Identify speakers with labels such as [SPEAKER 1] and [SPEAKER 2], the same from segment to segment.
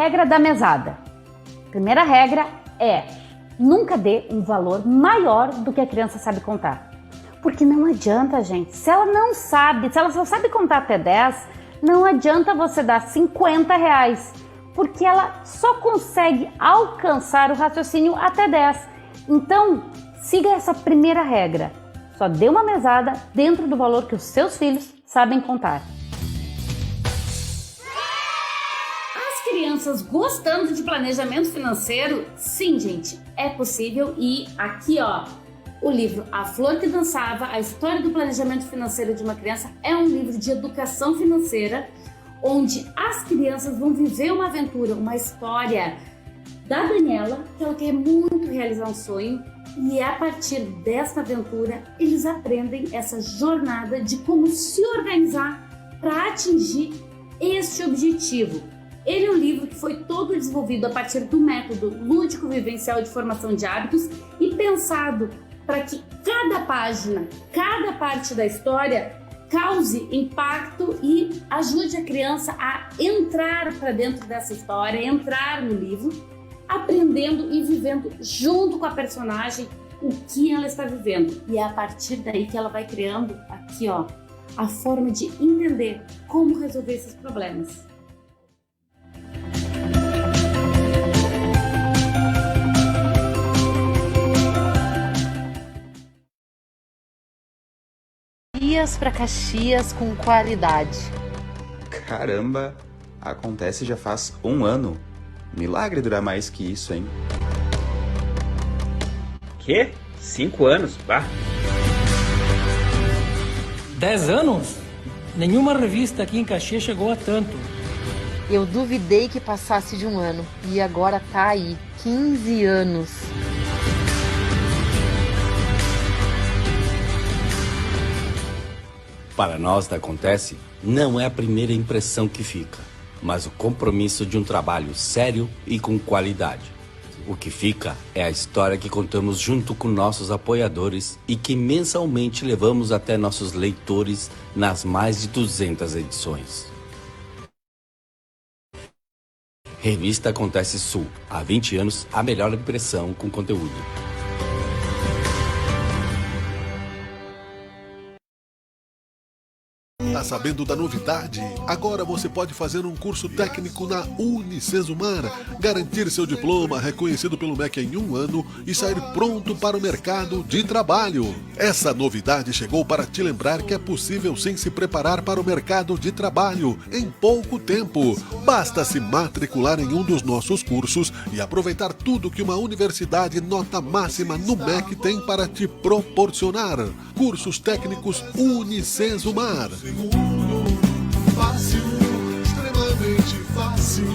[SPEAKER 1] regra da mesada. Primeira regra é: nunca dê um valor maior do que a criança sabe contar. Porque não adianta, gente. Se ela não sabe, se ela só sabe contar até 10, não adianta você dar R$50, porque ela só consegue alcançar o raciocínio até 10. Então, siga essa primeira regra. Só dê uma mesada dentro do valor que os seus filhos sabem contar. As crianças gostando de planejamento financeiro? Sim, gente, é possível. E aqui, ó, o livro A Flor que Dançava, a história do planejamento financeiro de uma criança, é um livro de educação financeira, onde as crianças vão viver uma aventura, uma história da Daniela, que ela quer muito realizar um sonho, e a partir dessa aventura eles aprendem essa jornada de como se organizar para atingir este objetivo. Ele é um livro que foi todo desenvolvido a partir do método lúdico vivencial de formação de hábitos e pensado para que cada página, cada parte da história cause impacto e ajude a criança a entrar para dentro dessa história, entrar no livro, aprendendo e vivendo junto com a personagem o que ela está vivendo. E é a partir daí que ela vai criando aqui, ó, a forma de entender como resolver esses problemas.
[SPEAKER 2] Para Caxias com qualidade.
[SPEAKER 3] Caramba, acontece já faz 1 ano. Milagre durar mais que isso, hein?
[SPEAKER 4] Quê? 5 anos? Bah.
[SPEAKER 5] 10 anos? Nenhuma revista aqui em Caxias chegou a tanto.
[SPEAKER 2] Eu duvidei que passasse de 1 ano. E agora tá aí, 15 anos.
[SPEAKER 6] Para nós da Acontece, não é a primeira impressão que fica, mas o compromisso de um trabalho sério e com qualidade. O que fica é a história que contamos junto com nossos apoiadores e que mensalmente levamos até nossos leitores nas mais de 200 edições. Revista Acontece Sul, há 20 anos, a melhor impressão com conteúdo.
[SPEAKER 7] Tá sabendo da novidade? Agora você pode fazer um curso técnico na Unicesumar, garantir seu diploma reconhecido pelo MEC em 1 ano e sair pronto para o mercado de trabalho. Essa novidade chegou para te lembrar que é possível sim se preparar para o mercado de trabalho em pouco tempo. Basta se matricular em um dos nossos cursos e aproveitar tudo que uma universidade nota máxima no MEC tem para te proporcionar. Cursos técnicos Unicesumar.
[SPEAKER 8] Fácil, extremamente fácil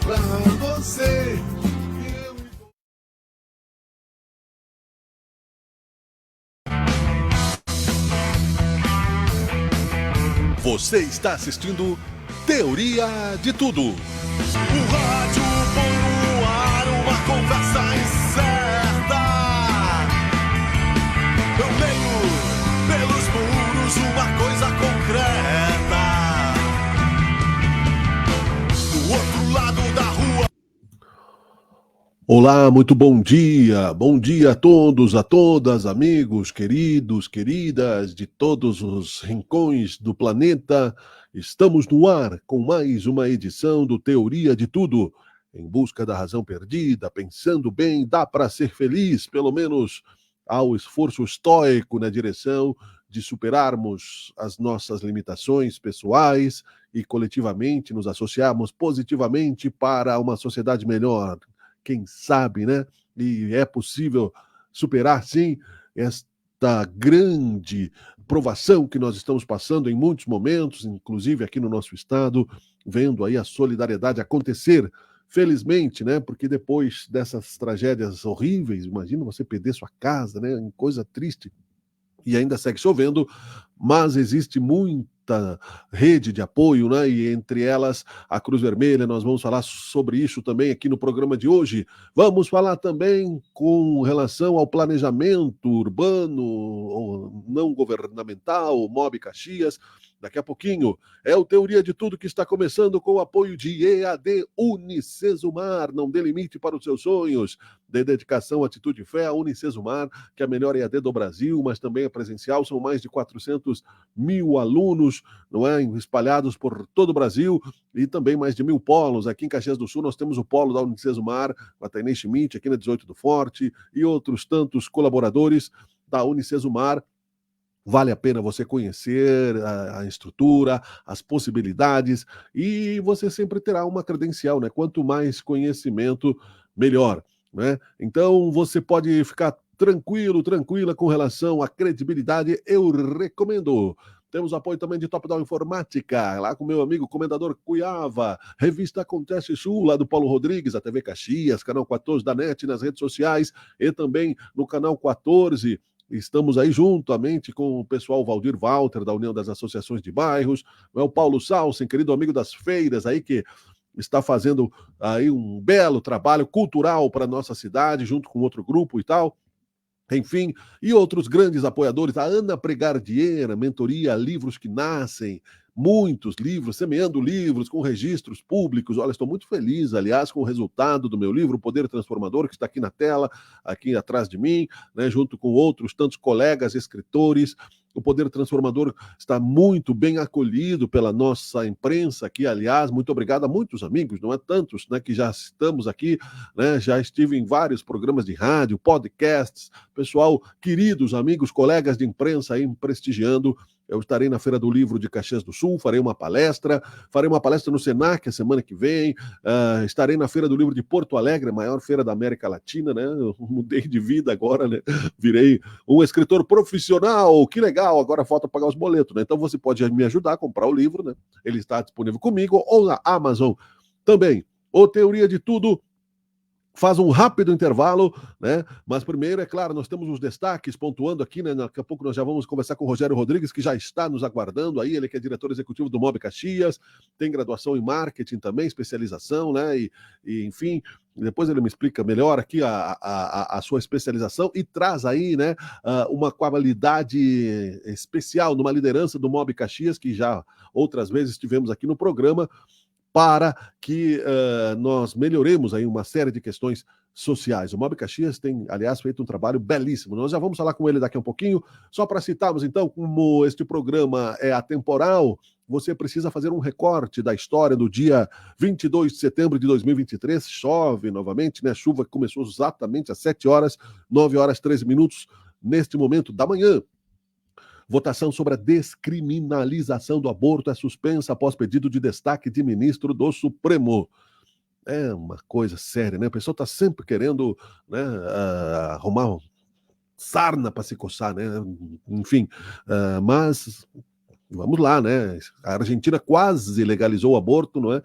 [SPEAKER 8] pra você.
[SPEAKER 7] Você está assistindo Teoria de Tudo.
[SPEAKER 8] O rádio põe no ar uma conversa incerta. Eu leio pelos muros uma coisa concreta. Do outro lado da rua.
[SPEAKER 7] Olá, muito bom dia. Bom dia a todos, a todas, amigos, queridos, queridas de todos os rincões do planeta. Estamos no ar com mais uma edição do Teoria de Tudo. Em busca da razão perdida, pensando bem, dá para ser feliz, pelo menos ao esforço estoico na direção de superarmos as nossas limitações pessoais e coletivamente nos associarmos positivamente para uma sociedade melhor. Quem sabe, né? E é possível superar, sim, esta grande provação que nós estamos passando em muitos momentos, inclusive aqui no nosso estado, vendo aí a solidariedade acontecer, felizmente, né? Porque depois dessas tragédias horríveis, imagina você perder sua casa, né? Coisa triste. E ainda segue chovendo, mas existe muita rede de apoio, né? E entre elas a Cruz Vermelha. Nós vamos falar sobre isso também aqui no programa de hoje. Vamos falar também com relação ao planejamento urbano ou não governamental, o MOB Caxias. daqui a pouquinho. É o Teoria de Tudo que está começando com o apoio de EAD Unicesumar. Não dê limite para os seus sonhos. De dedicação, atitude e fé, a Unicesumar, que é a melhor EAD do Brasil, mas também é presencial. São mais de 400 mil alunos, não é? Espalhados por todo o Brasil, e também mais de 1.000 polos. Aqui em Caxias do Sul nós temos o polo da Unicesumar, com a Tainê Schmidt, aqui na 18 do Forte, e outros tantos colaboradores da Unicesumar. Vale a pena você conhecer a estrutura, as possibilidades, e você sempre terá uma credencial, né? Quanto mais conhecimento, melhor, né? Então você pode ficar tranquilo, tranquila com relação à credibilidade, eu recomendo. Temos apoio também de Top Down Informática, lá com meu amigo Comendador Cuiava, Revista Acontece Sul, lá do Paulo Rodrigues, a TV Caxias, canal 14 da NET nas redes sociais e também no canal 14. Estamos aí juntamente com o pessoal Valdir Walter, da União das Associações de Bairros, o Paulo Salsen, querido amigo das feiras aí, que está fazendo aí um belo trabalho cultural para a nossa cidade, junto com outro grupo e tal. Enfim, e outros grandes apoiadores, a Ana Pregardiera, mentoria Livros que Nascem, muitos livros, semeando livros com registros públicos. Olha, estou muito feliz, aliás, com o resultado do meu livro, O Poder Transformador, que está aqui na tela, aqui atrás de mim, né, junto com outros tantos colegas escritores. O Poder Transformador está muito bem acolhido pela nossa imprensa aqui, aliás, muito obrigado a muitos amigos, não é tantos, né, que já estamos aqui, né, já estive em vários programas de rádio, podcasts, pessoal, queridos amigos, colegas de imprensa aí prestigiando. Eu estarei na Feira do Livro de Caxias do Sul, farei uma palestra no Senac a semana que vem, estarei na Feira do Livro de Porto Alegre, a maior feira da América Latina, né? Eu mudei de vida agora, né? Virei um escritor profissional, que legal, agora falta pagar os boletos, né? Então você pode me ajudar a comprar o livro, né? Ele está disponível comigo ou na Amazon também. O Teoria de Tudo faz um rápido intervalo, né? Mas primeiro, é claro, nós temos os destaques pontuando aqui, né? Daqui a pouco nós já vamos conversar com o Rogério Rodrigues, que já está nos aguardando aí, ele que é diretor executivo do Mob Caxias, tem graduação em marketing também, especialização, né? E enfim, depois ele me explica melhor aqui a sua especialização e traz aí, né, uma qualidade especial numa liderança do Mob Caxias, que já outras vezes tivemos aqui no programa, para que nós melhoremos aí uma série de questões sociais. O Mob Caxias tem, aliás, feito um trabalho belíssimo. Nós já vamos falar com ele daqui a um pouquinho. Só para citarmos, então, como este programa é atemporal, você precisa fazer um recorte da história do dia 22 de setembro de 2023. Chove novamente, né? A chuva começou exatamente às 7 horas, 9 horas 13 minutos, neste momento da manhã. Votação sobre a descriminalização do aborto é suspensa após pedido de destaque de ministro do Supremo. É uma coisa séria, né? A pessoa está sempre querendo, né, arrumar sarna para se coçar, né? Enfim, mas vamos lá, né? A Argentina quase legalizou o aborto, não é?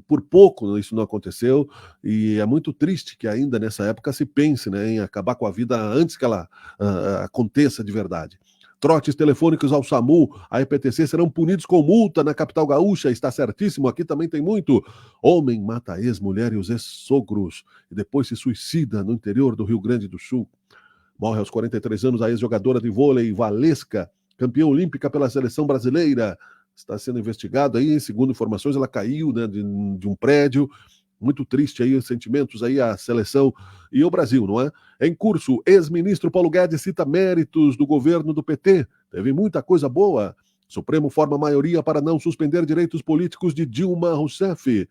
[SPEAKER 7] Por pouco isso não aconteceu, e é muito triste que ainda nessa época se pense, né, em acabar com a vida antes que ela aconteça de verdade. Trotes telefônicos ao SAMU, a EPTC serão punidos com multa na capital gaúcha, está certíssimo, aqui também tem muito. Homem mata a ex-mulher e os ex-sogros, e depois se suicida no interior do Rio Grande do Sul. Morre aos 43 anos a ex-jogadora de vôlei Valesca, campeã olímpica pela seleção brasileira. Está sendo investigado aí, segundo informações, ela caiu, né, de um prédio. Muito triste aí os sentimentos aí, a seleção e o Brasil, não é? Em curso, ex-ministro Paulo Guedes cita méritos do governo do PT. Teve muita coisa boa. Supremo forma maioria para não suspender direitos políticos de Dilma Rousseff.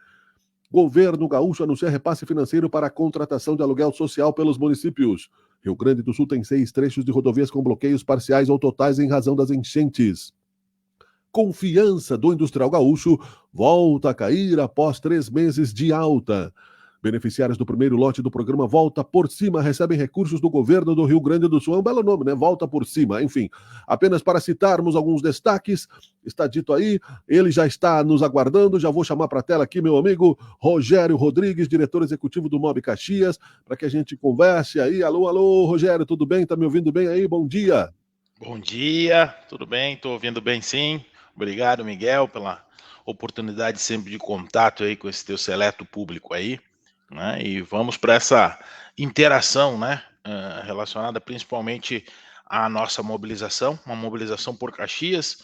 [SPEAKER 7] Governo gaúcho anuncia repasse financeiro para a contratação de aluguel social pelos municípios. Rio Grande do Sul tem 6 trechos de rodovias com bloqueios parciais ou totais em razão das enchentes. Confiança do industrial gaúcho volta a cair após 3 meses de alta. Beneficiários do primeiro lote do programa Volta por Cima recebem recursos do governo do Rio Grande do Sul. É um belo nome, né? Volta por Cima. Enfim, apenas para citarmos alguns destaques, está dito aí, ele já está nos aguardando. Já vou chamar para a tela aqui meu amigo Rogério Rodrigues, diretor executivo do Mob Caxias, para que a gente converse aí. Alô, alô, Rogério, tudo bem? Tá me ouvindo bem aí? Bom dia.
[SPEAKER 9] Bom dia, tudo bem? Estou ouvindo bem, sim. Obrigado, Miguel, pela oportunidade sempre de contato aí com esse teu seleto público aí, né? E vamos para essa interação, né, relacionada principalmente à nossa mobilização, uma mobilização por Caxias,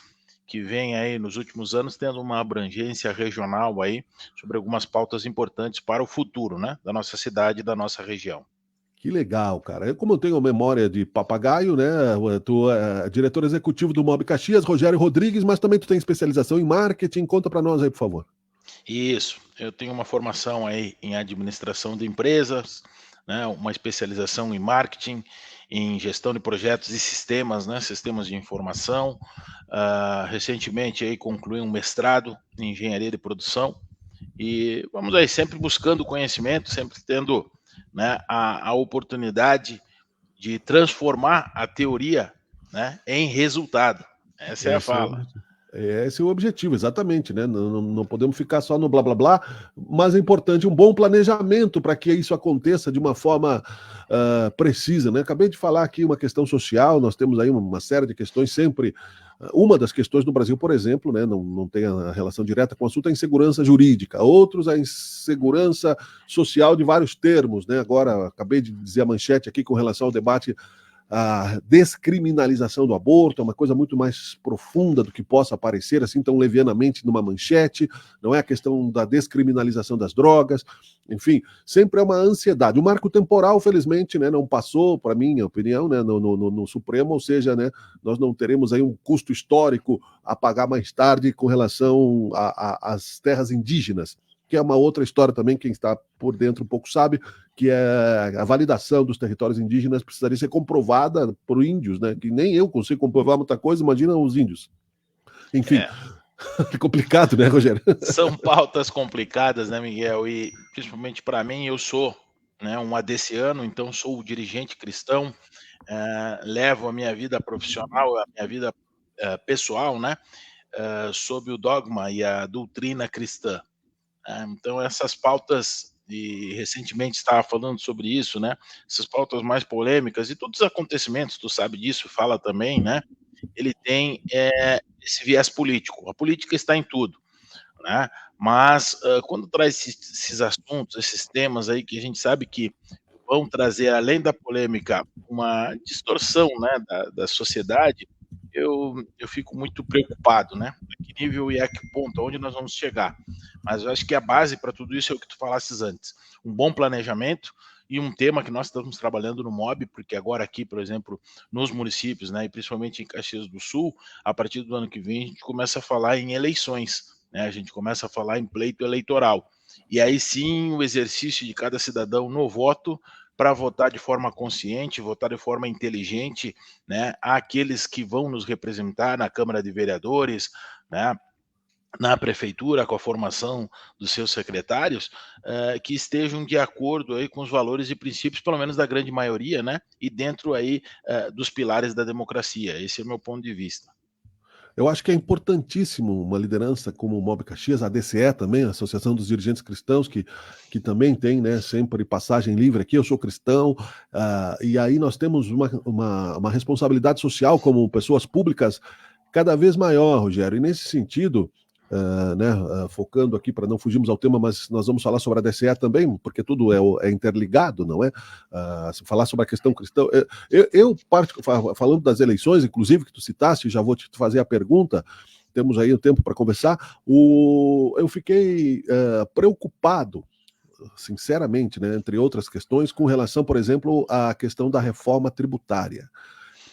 [SPEAKER 9] que vem aí nos últimos anos tendo uma abrangência regional aí sobre algumas pautas importantes para o futuro, né, da nossa cidade e da nossa região.
[SPEAKER 7] Que legal, cara. Como eu tenho memória de papagaio, né? Tu é diretor executivo do Mob Caxias, Rogério Rodrigues, mas também tu tem especialização em marketing. Conta para nós aí, por favor.
[SPEAKER 9] Isso, eu tenho uma formação aí em administração de empresas, né, uma especialização em marketing, em gestão de projetos e sistemas, né, sistemas de informação. Recentemente aí concluí um mestrado em engenharia de produção e vamos aí sempre buscando conhecimento, sempre tendo, né, a oportunidade de transformar a teoria, né, em resultado. Essa é a fala.
[SPEAKER 7] Esse é o objetivo, exatamente, né? Não podemos ficar só no blá blá blá, mas é importante um bom planejamento para que isso aconteça de uma forma precisa, né? Acabei de falar aqui uma questão social, nós temos aí uma série de questões sempre. Uma das questões no Brasil, por exemplo, né, não tem a relação direta com o assunto, é a insegurança jurídica. Outros, a insegurança social de vários termos, né? Agora, acabei de dizer a manchete aqui com relação ao debate a descriminalização do aborto, é uma coisa muito mais profunda do que possa aparecer assim tão levianamente numa manchete, não é a questão da descriminalização das drogas, enfim, sempre é uma ansiedade. O marco temporal, felizmente, né, não passou, para minha opinião, né, no Supremo, ou seja, né, nós não teremos aí um custo histórico a pagar mais tarde com relação às terras indígenas, que é uma outra história também, quem está por dentro um pouco sabe, que é a validação dos territórios indígenas precisaria ser comprovada por índios, né? Que nem eu consigo comprovar muita coisa, imagina os índios. Enfim, é complicado, né, Rogério?
[SPEAKER 9] São pautas complicadas, né, Miguel? E principalmente para mim, eu sou, né, um adeciano, então sou o dirigente cristão, levo a minha vida profissional, a minha vida pessoal, né, sob o dogma e a doutrina cristã. Então, essas pautas, e recentemente estava falando sobre isso, né? Essas pautas mais polêmicas e todos os acontecimentos, tu sabe disso, fala também, né? Ele tem esse viés político. A política está em tudo, né? Mas quando traz esses assuntos, esses temas aí que a gente sabe que vão trazer, além da polêmica, uma distorção, né, da sociedade, eu fico muito preocupado, né? A que nível e a que ponto, aonde nós vamos chegar. Mas eu acho que a base para tudo isso é o que tu falasses antes. Um bom planejamento e um tema que nós estamos trabalhando no MOB, porque agora aqui, por exemplo, nos municípios, né, e principalmente em Caxias do Sul, a partir do ano que vem, a gente começa a falar em eleições, né? A gente começa a falar em pleito eleitoral. E aí sim, o exercício de cada cidadão no voto, para votar de forma consciente, votar de forma inteligente, né, àqueles que vão nos representar na Câmara de Vereadores, né, na prefeitura, com a formação dos seus secretários, que estejam de acordo aí com os valores e princípios, pelo menos da grande maioria, né, e dentro aí dos pilares da democracia. Esse é o meu ponto de vista.
[SPEAKER 7] Eu acho que é importantíssimo uma liderança como o Mob Caxias, a DCE também, a Associação dos Dirigentes Cristãos, que também tem, né, sempre passagem livre aqui. Eu sou cristão, e aí nós temos uma responsabilidade social como pessoas públicas cada vez maior, Rogério. E nesse sentido, focando aqui para não fugirmos ao tema, mas nós vamos falar sobre a DCE também, porque tudo é interligado, não é? Falar sobre a questão cristã. Falando das eleições, inclusive, que tu citaste, já vou te fazer a pergunta, temos aí o tempo para conversar, eu fiquei preocupado, sinceramente, né, entre outras questões, com relação, por exemplo, à questão da reforma tributária.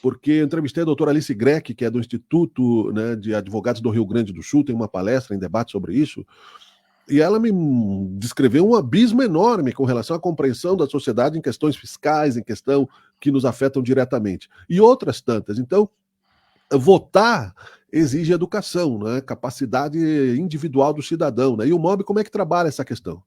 [SPEAKER 7] Porque eu entrevistei a doutora Alice Greck, que é do Instituto, né, de Advogados do Rio Grande do Sul, tem uma palestra em debate sobre isso, e ela me descreveu um abismo enorme com relação à compreensão da sociedade em questões fiscais, em questão que nos afetam diretamente, e outras tantas. Então, votar exige educação, né, capacidade individual do cidadão, né? E o MOB, como é que trabalha essa questão?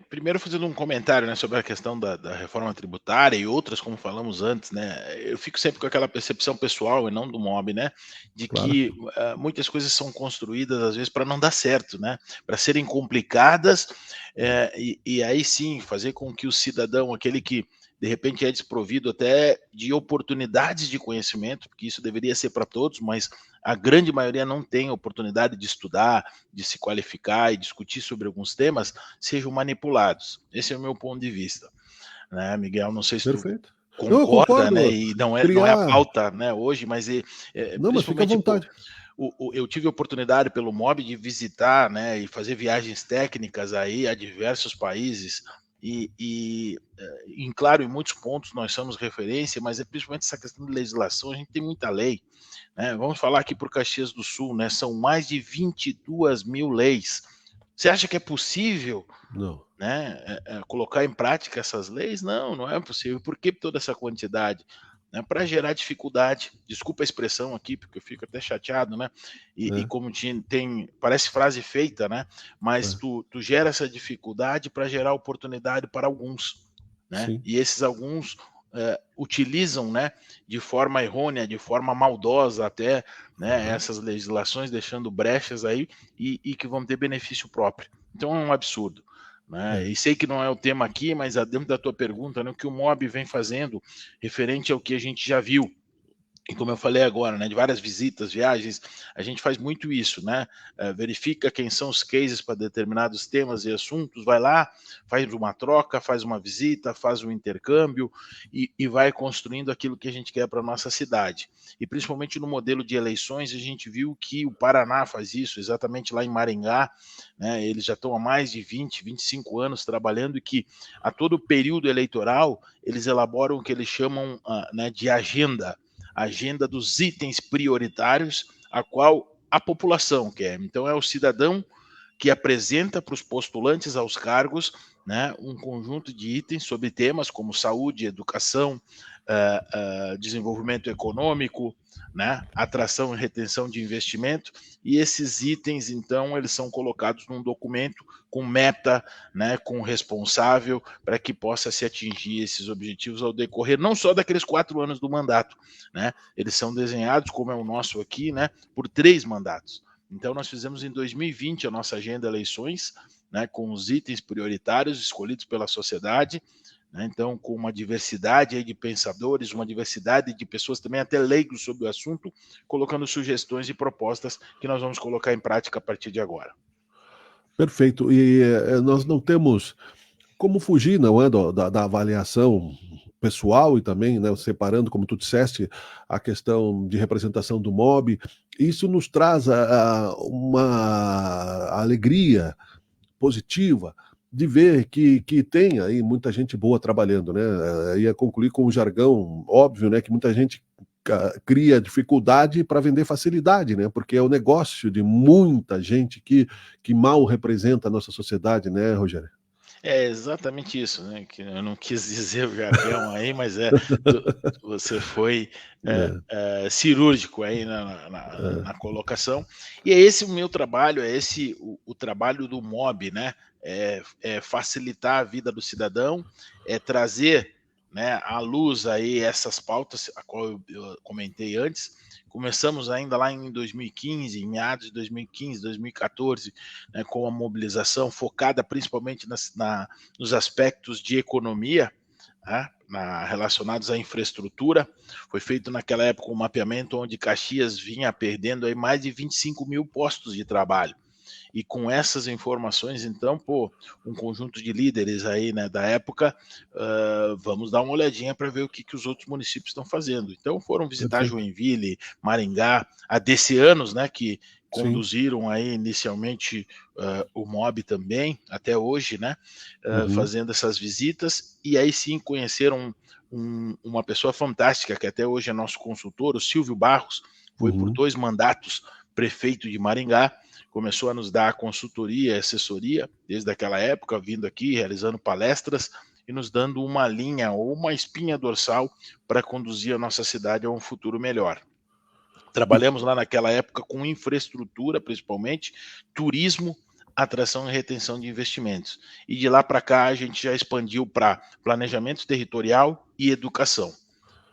[SPEAKER 9] Primeiro fazendo um comentário, né, sobre a questão da reforma tributária e outras, como falamos antes, né, eu fico sempre com aquela percepção pessoal e não do MOB, né, de
[SPEAKER 7] Claro.
[SPEAKER 9] que muitas coisas são construídas às vezes para não dar certo, né, para serem complicadas, e aí sim fazer com que o cidadão, aquele que de repente é desprovido até de oportunidades de conhecimento, porque isso deveria ser para todos, mas a grande maioria não tem oportunidade de estudar, de se qualificar e discutir sobre alguns temas, sejam manipulados. Esse é o meu ponto de vista, né, Miguel? Não sei se
[SPEAKER 7] Perfeito.
[SPEAKER 9] tu concorda, né? E não é a pauta, né, hoje, mas
[SPEAKER 7] Não, mas fica à vontade.
[SPEAKER 9] eu tive a oportunidade pelo MOB de visitar, né, e fazer viagens técnicas aí a diversos países claro, em muitos pontos nós somos referência, mas é principalmente essa questão de legislação, a gente tem muita lei, né? Vamos falar aqui por Caxias do Sul, né? São mais de 22 mil leis. Você acha que é possível,
[SPEAKER 7] Não.
[SPEAKER 9] né, colocar em prática essas leis? Não, não é possível. Por que toda essa quantidade? Né, para gerar dificuldade. Desculpa a expressão aqui, porque eu fico até chateado, né? E como parece frase feita, né? Mas tu gera essa dificuldade para gerar oportunidade para alguns, né?
[SPEAKER 7] Sim.
[SPEAKER 9] E esses alguns utilizam, né, de forma errônea, de forma maldosa até, né, essas legislações, deixando brechas aí e que vão ter benefício próprio. Então é um absurdo. Né? E sei que não é o tema aqui, mas dentro da tua pergunta, né, o que o MOB vem fazendo referente ao que a gente já viu, e como eu falei agora, né, de várias visitas, viagens, a gente faz muito isso, né? Verifica quem são os cases para determinados temas e assuntos, vai lá, faz uma troca, faz uma visita, faz um intercâmbio e vai construindo aquilo que a gente quer para a nossa cidade. E principalmente no modelo de eleições, a gente viu que o Paraná faz isso, exatamente lá em Maringá, né? Eles já estão há mais de 20, 25 anos trabalhando e que a todo período eleitoral eles elaboram o que eles chamam, né, de agenda dos itens prioritários, a qual a população quer. Então é o cidadão que apresenta para os postulantes aos cargos, né, um conjunto de itens sobre temas como saúde, educação, desenvolvimento econômico, né, atração e retenção de investimento, e esses itens, então, eles são colocados num documento com meta, né, com responsável, para que possa se atingir esses objetivos ao decorrer, não só daqueles 4 anos do mandato, né, eles são desenhados, como é o nosso aqui, né, por 3 mandatos. Então, nós fizemos em 2020 a nossa agenda de eleições, né, com os itens prioritários escolhidos pela sociedade, né, então, com uma diversidade aí de pensadores, uma diversidade de pessoas também até leigos sobre o assunto, colocando sugestões e propostas que nós vamos colocar em prática a partir de agora.
[SPEAKER 7] Perfeito. E nós não temos como fugir, não é, da avaliação pessoal e também, né, separando, como tu disseste, a questão de representação do MOB. Isso nos traz uma alegria positiva de ver que tem aí muita gente boa trabalhando, né? Ia concluir com um jargão óbvio, né, que muita gente cria dificuldade para vender facilidade, né? Porque é o negócio de muita gente que mal representa a nossa sociedade, né, Rogério?
[SPEAKER 9] É exatamente isso, né? Que eu não quis dizer o jargão aí, mas você foi cirúrgico aí na colocação. E é esse o meu trabalho, é esse o trabalho do MOB, né? É facilitar a vida do cidadão, é trazer, né, à luz aí essas pautas, a qual eu comentei antes. Começamos ainda lá em 2015, em meados de 2015, 2014, né, com a mobilização focada principalmente nos aspectos de economia, né, relacionados à infraestrutura. Foi feito naquela época um mapeamento onde Caxias vinha perdendo aí mais de 25 mil postos de trabalho. E com essas informações, então, um conjunto de líderes aí, né, da época, vamos dar uma olhadinha para ver o que os outros municípios estão fazendo. Então foram visitar Joinville, Maringá, a Decianos, né, que conduziram aí inicialmente o MOB também, até hoje, né, fazendo essas visitas, e aí sim conheceram uma pessoa fantástica, que até hoje é nosso consultor, o Silvio Barros, foi por 2 mandatos prefeito de Maringá, começou a nos dar consultoria, assessoria, desde aquela época, vindo aqui, realizando palestras e nos dando uma linha ou uma espinha dorsal para conduzir a nossa cidade a um futuro melhor. Trabalhamos lá naquela época com infraestrutura, principalmente, turismo, atração e retenção de investimentos. E de lá para cá a gente já expandiu para planejamento territorial e educação,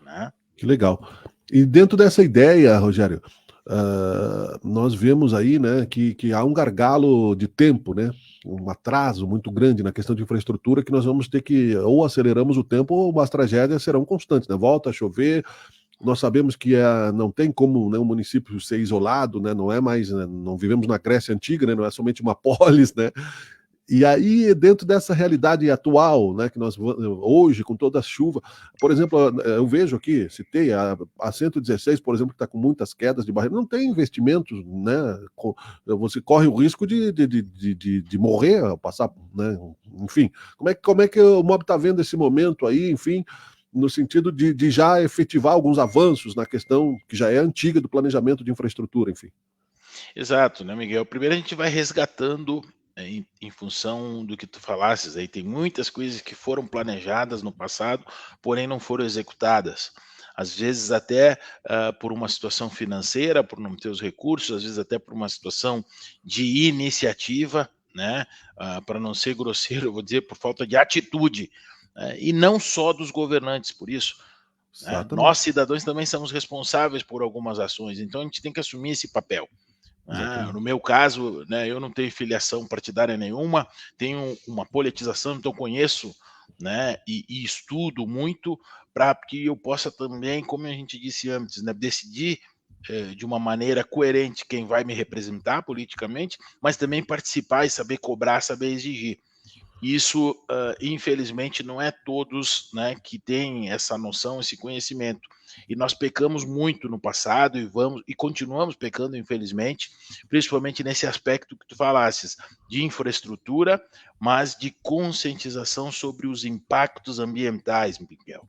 [SPEAKER 9] né?
[SPEAKER 7] Que legal. E dentro dessa ideia, Rogério, nós vemos aí, né, que há um gargalo de tempo, né, um atraso muito grande na questão de infraestrutura, que nós vamos ter que ou aceleramos o tempo ou as tragédias serão constantes, né? Volta a chover, nós sabemos que não tem como, né, um município ser isolado, né? Não é mais, né, não vivemos na Grécia antiga, né? Não é somente uma polis, né? E aí, dentro dessa realidade atual, né, que nós hoje, com toda a chuva, por exemplo, eu vejo aqui, citei a 116, por exemplo, que está com muitas quedas de barreira, não tem investimentos, né? Você corre o risco de morrer, passar, né? Enfim, como é que o MOB está vendo esse momento aí, enfim, no sentido de já efetivar alguns avanços na questão que já é antiga do planejamento de infraestrutura, enfim.
[SPEAKER 9] Exato, né, Miguel? Primeiro a gente vai resgatando em função do que tu falasses aí, tem muitas coisas que foram planejadas no passado, porém não foram executadas. Às vezes até por uma situação financeira, por não ter os recursos, às vezes até por uma situação de iniciativa, né? Para não ser grosseiro, eu vou dizer, por falta de atitude, e não só dos governantes, por isso. Nós, cidadãos, também somos responsáveis por algumas ações, então a gente tem que assumir esse papel. No meu caso, né, eu não tenho filiação partidária nenhuma, tenho uma politização, então conheço, né, e estudo muito para que eu possa também, como a gente disse antes, né, decidir de uma maneira coerente quem vai me representar politicamente, mas também participar e saber cobrar, saber exigir. Isso, infelizmente, não é todos, né, que têm essa noção, esse conhecimento. E nós pecamos muito no passado e continuamos pecando, infelizmente, principalmente nesse aspecto que tu falasses, de infraestrutura, mas de conscientização sobre os impactos ambientais, Miguel.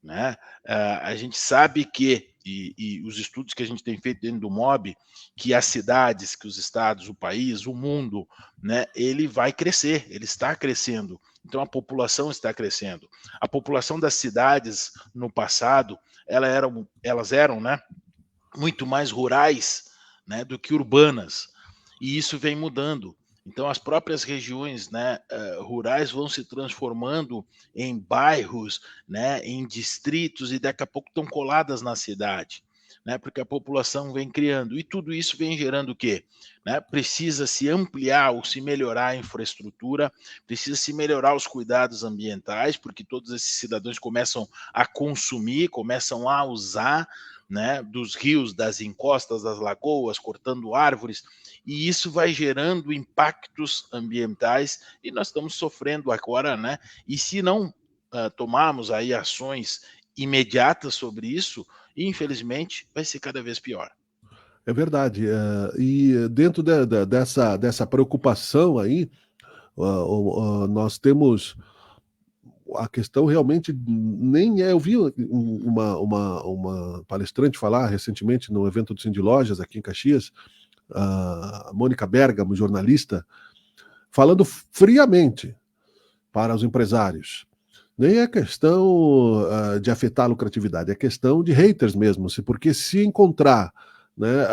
[SPEAKER 9] Né? A gente sabe que, e os estudos que a gente tem feito dentro do MOB, que as cidades, que os estados, o país, o mundo, né, ele vai crescer, ele está crescendo. Então a população está crescendo. A população das cidades no passado, elas eram, né, muito mais rurais, né, do que urbanas. E isso vem mudando. Então as próprias regiões, né, rurais vão se transformando em bairros, né, em distritos, e daqui a pouco estão coladas na cidade, né, porque a população vem criando. E tudo isso vem gerando o quê? Né, precisa se ampliar ou se melhorar a infraestrutura, precisa se melhorar os cuidados ambientais, porque todos esses cidadãos começam a consumir, começam a usar, né, dos rios, das encostas, das lagoas, cortando árvores, e isso vai gerando impactos ambientais, e nós estamos sofrendo agora, né? E se não tomarmos aí ações imediatas sobre isso, infelizmente vai ser cada vez pior.
[SPEAKER 7] É verdade. E dentro dessa preocupação aí, nós temos a questão realmente nem é. Eu vi uma palestrante falar recentemente no evento do Cindy Lojas aqui em Caxias, a Mônica Bergamo, jornalista, falando friamente para os empresários. Nem é questão de afetar a lucratividade, é questão de haters mesmo, porque se encontrar, né,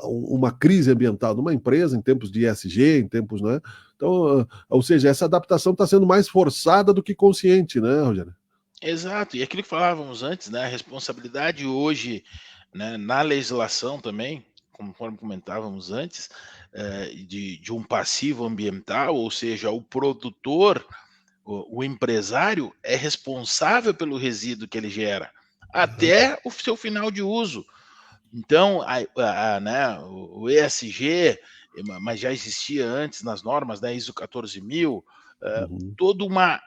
[SPEAKER 7] uma crise ambiental numa empresa em tempos de ESG, em tempos, né? Então, ou seja, essa adaptação está sendo mais forçada do que consciente, né, Rogério?
[SPEAKER 9] Exato, e aquilo que falávamos antes, né, a responsabilidade hoje, né, na legislação também, conforme comentávamos antes, de um passivo ambiental, ou seja, o produtor, o empresário é responsável pelo resíduo que ele gera, até o seu final de uso. Então, né, o ESG, mas já existia antes nas normas, né, ISO 14000, toda uma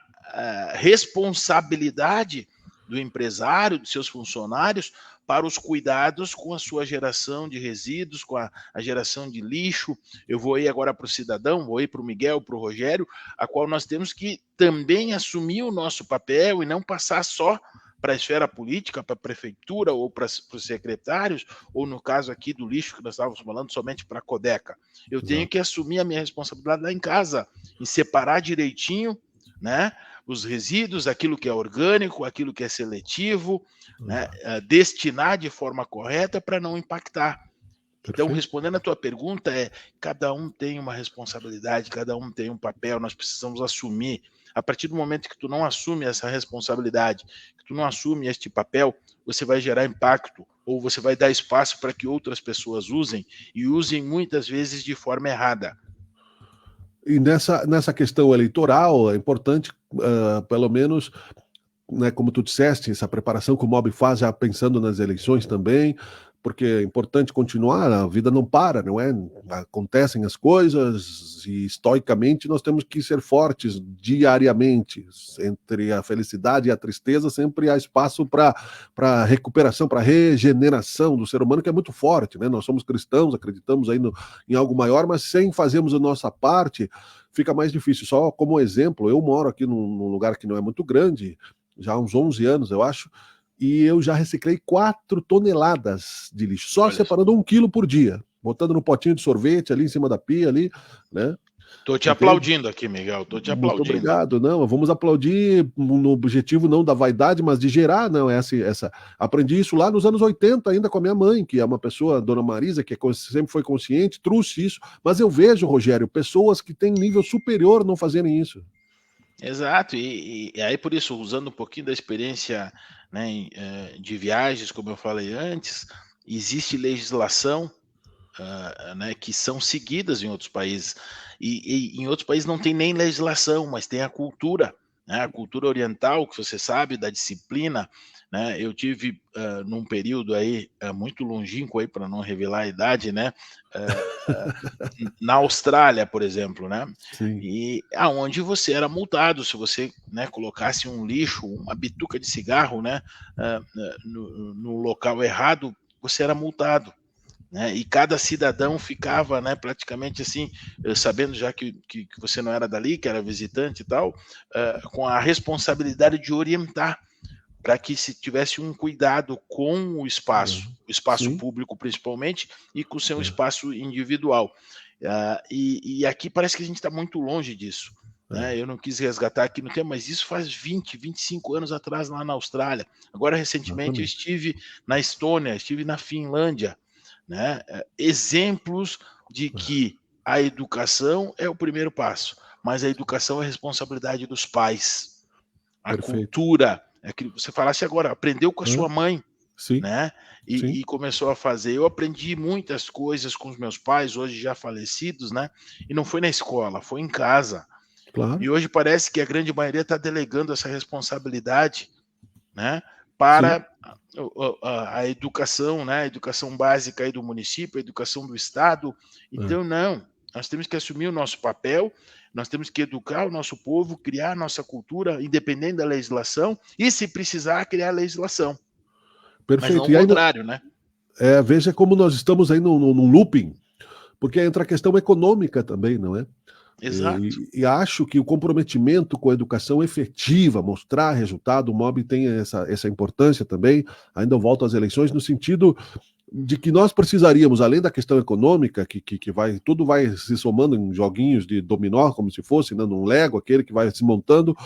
[SPEAKER 9] responsabilidade do empresário, de seus funcionários, para os cuidados com a sua geração de resíduos, com a geração de lixo. Eu vou ir agora para o cidadão, vou ir para o Miguel, para o Rogério, a qual nós temos que também assumir o nosso papel e não passar só para a esfera política, para a prefeitura ou para os secretários, ou no caso aqui do lixo que nós estávamos falando, somente para a Codeca. Eu tenho que assumir a minha responsabilidade lá em casa, em separar direitinho, né, os resíduos, aquilo que é orgânico, aquilo que é seletivo, né, destinar de forma correta para não impactar. Então, respondendo a tua pergunta, cada um tem uma responsabilidade, cada um tem um papel, nós precisamos assumir. A partir do momento que tu não assume essa responsabilidade, que tu não assume este papel, você vai gerar impacto, ou você vai dar espaço para que outras pessoas usem, e usem muitas vezes de forma errada.
[SPEAKER 7] E nessa questão eleitoral, é importante, pelo menos, né, como tu disseste, essa preparação que o MOB faz já pensando nas eleições também, porque é importante continuar, a vida não para, não é? Acontecem as coisas e estoicamente nós temos que ser fortes diariamente. Entre a felicidade e a tristeza sempre há espaço para recuperação, para regeneração do ser humano, que é muito forte, né? Nós somos cristãos, acreditamos aí em algo maior, mas sem fazermos a nossa parte, fica mais difícil. Só como exemplo, eu moro aqui num lugar que não é muito grande, já há uns 11 anos, eu acho, e eu já reciclei 4 toneladas de lixo, só separando 1 quilo por dia, botando no potinho de sorvete ali em cima da pia ali, né?
[SPEAKER 9] Tô te aplaudindo aqui, Miguel, tô te aplaudindo.
[SPEAKER 7] Muito obrigado, não, vamos aplaudir no objetivo não da vaidade, mas de gerar, não, aprendi isso lá nos anos 80 ainda com a minha mãe, que é uma pessoa, Dona Marisa, que sempre foi consciente, trouxe isso, mas eu vejo, Rogério, pessoas que têm nível superior não fazerem isso.
[SPEAKER 9] Exato, e aí por isso, usando um pouquinho da experiência, né, de viagens, como eu falei antes, existe legislação, né, que são seguidas em outros países, e em outros países não tem nem legislação, mas tem a cultura, né, a cultura oriental, que você sabe, da disciplina, né? Eu tive num período aí muito longínquo aí, para não revelar a idade, né, na Austrália, por exemplo, né?
[SPEAKER 7] Sim.
[SPEAKER 9] E aonde você era multado se você, né, colocasse um lixo, uma bituca de cigarro, né, no local errado, você era multado, né? E cada cidadão ficava, né, praticamente assim, sabendo já que você não era dali, que era visitante e tal, com a responsabilidade de orientar para que se tivesse um cuidado com o espaço
[SPEAKER 7] Sim.
[SPEAKER 9] público principalmente, e com o seu espaço individual. E aqui parece que a gente está muito longe disso, né? Eu não quis resgatar aqui no tempo, mas isso faz 20, 25 anos atrás lá na Austrália. Agora, recentemente, eu estive na Estônia, estive na Finlândia, né? Exemplos de que a educação é o primeiro passo, mas a educação é a responsabilidade dos pais. A cultura, é que você falasse agora, aprendeu com a sua mãe,
[SPEAKER 7] Sim.
[SPEAKER 9] né? E começou a fazer. Eu aprendi muitas coisas com os meus pais, hoje já falecidos, né? E não foi na escola, foi em casa.
[SPEAKER 7] Claro.
[SPEAKER 9] E hoje parece que a grande maioria está delegando essa responsabilidade, né, para a educação, né? A educação básica aí do município, a educação do estado. Então, não, nós temos que assumir o nosso papel. Nós temos que educar o nosso povo, criar a nossa cultura, independente da legislação, e, se precisar, criar legislação.
[SPEAKER 7] Perfeito.
[SPEAKER 9] Mas não o contrário, né?
[SPEAKER 7] Veja como nós estamos aí num looping, porque entra a questão econômica também, não é?
[SPEAKER 9] Exato.
[SPEAKER 7] E acho que o comprometimento com a educação efetiva, mostrar resultado, o MOB tem essa importância também. Ainda volto às eleições, no sentido de que nós precisaríamos, além da questão econômica, que tudo vai se somando em joguinhos de dominó, como se fosse, né, num Lego, aquele que vai se montando,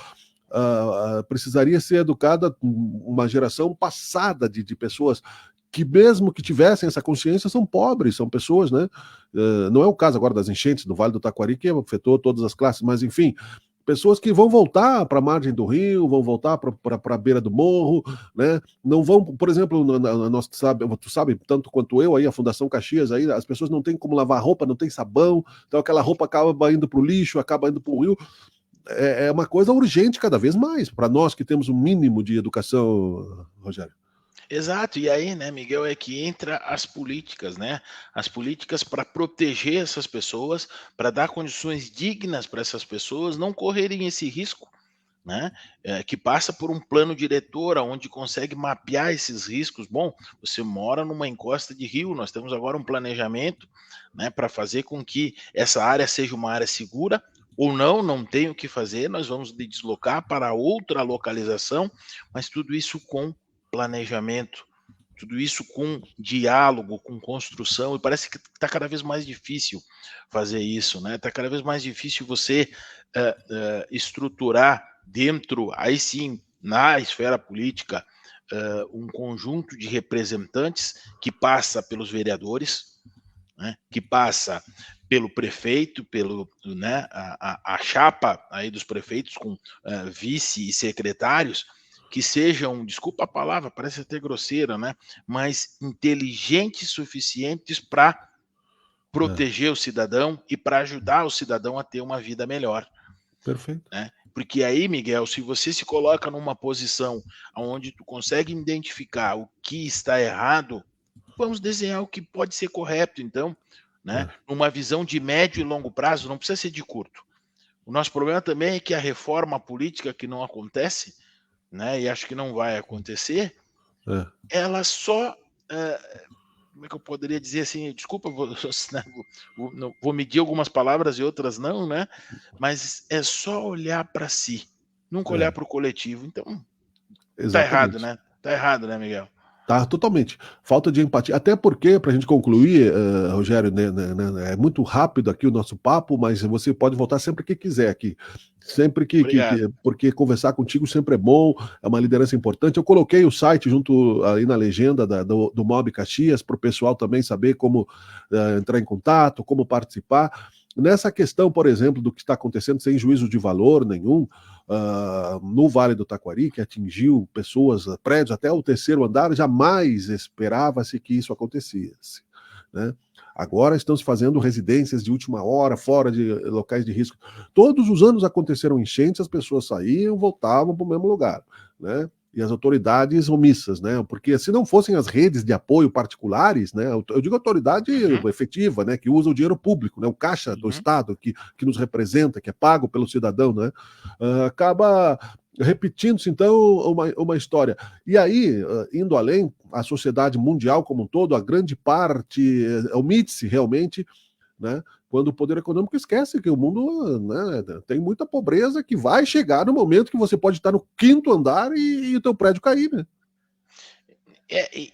[SPEAKER 7] precisaria ser educada uma geração passada de pessoas que, mesmo que tivessem essa consciência, são pobres, são pessoas, né? Não é o caso agora das enchentes do Vale do Taquari, que afetou todas as classes, mas enfim, pessoas que vão voltar para a margem do rio, vão voltar para a beira do morro, né? Não vão, por exemplo, tu sabe tanto quanto eu, aí a Fundação Caxias, aí as pessoas não têm como lavar roupa, não tem sabão, então aquela roupa acaba indo para o lixo, acaba indo para o rio. É uma coisa urgente cada vez mais, para nós que temos um mínimo de educação, Rogério.
[SPEAKER 9] Exato, e aí, né, Miguel, é que entra as políticas, né? As políticas para proteger essas pessoas, para dar condições dignas para essas pessoas não correrem esse risco, né? Que passa por um plano diretor, onde consegue mapear esses riscos. Bom, você mora numa encosta de rio, nós temos agora um planejamento, né, para fazer com que essa área seja uma área segura, ou não tem o que fazer, nós vamos deslocar para outra localização, mas tudo isso com planejamento, tudo isso com diálogo, com construção, e parece que está cada vez mais difícil fazer isso, né? Está cada vez mais difícil você estruturar dentro, aí sim, na esfera política, um conjunto de representantes que passa pelos vereadores, né? Que passa pelo prefeito, né, a chapa aí dos prefeitos com vice e secretários, que sejam, desculpa a palavra, parece até grosseira, né, mas inteligentes suficientes para proteger o cidadão e para ajudar o cidadão a ter uma vida melhor.
[SPEAKER 7] Perfeito.
[SPEAKER 9] Né? Porque aí, Miguel, se você se coloca numa posição onde tu consegue identificar o que está errado, vamos desenhar o que pode ser correto, então, né? Numa visão de médio e longo prazo, não precisa ser de curto. O nosso problema também é que a reforma política que não acontece, né, e acho que não vai acontecer, ela só, como é que eu poderia dizer assim, desculpa, vou medir algumas palavras e outras não, né, mas é só olhar para si, nunca olhar para o coletivo. Então, tá errado, né? Tá errado, né, Miguel?
[SPEAKER 7] Tá, totalmente. Falta de empatia. Até porque, para a gente concluir, Rogério, né, é muito rápido aqui o nosso papo, mas você pode voltar sempre que quiser aqui. Sempre porque conversar contigo sempre é bom, é uma liderança importante. Eu coloquei o site junto aí na legenda do Mob Caxias, para o pessoal também saber como entrar em contato, como participar. Nessa questão, por exemplo, do que está acontecendo sem juízo de valor nenhum, no Vale do Taquari, que atingiu pessoas, prédios até o 3º andar, jamais esperava-se que isso acontecesse, né? Agora estão se fazendo residências de última hora, fora de locais de risco. Todos os anos aconteceram enchentes, as pessoas saíam, voltavam para o mesmo lugar, né? E as autoridades omissas, né? Porque se não fossem as redes de apoio particulares, né? Eu digo autoridade efetiva, né? Que usa o dinheiro público, né? O caixa do Estado que nos representa, que é pago pelo cidadão, né? Acaba repetindo-se, então, uma história. E aí, indo além, a sociedade mundial como um todo, a grande parte omite-se realmente, né? Quando o poder econômico esquece que o mundo, né, tem muita pobreza, que vai chegar no momento que você pode estar no 5º andar e o teu prédio cair, né?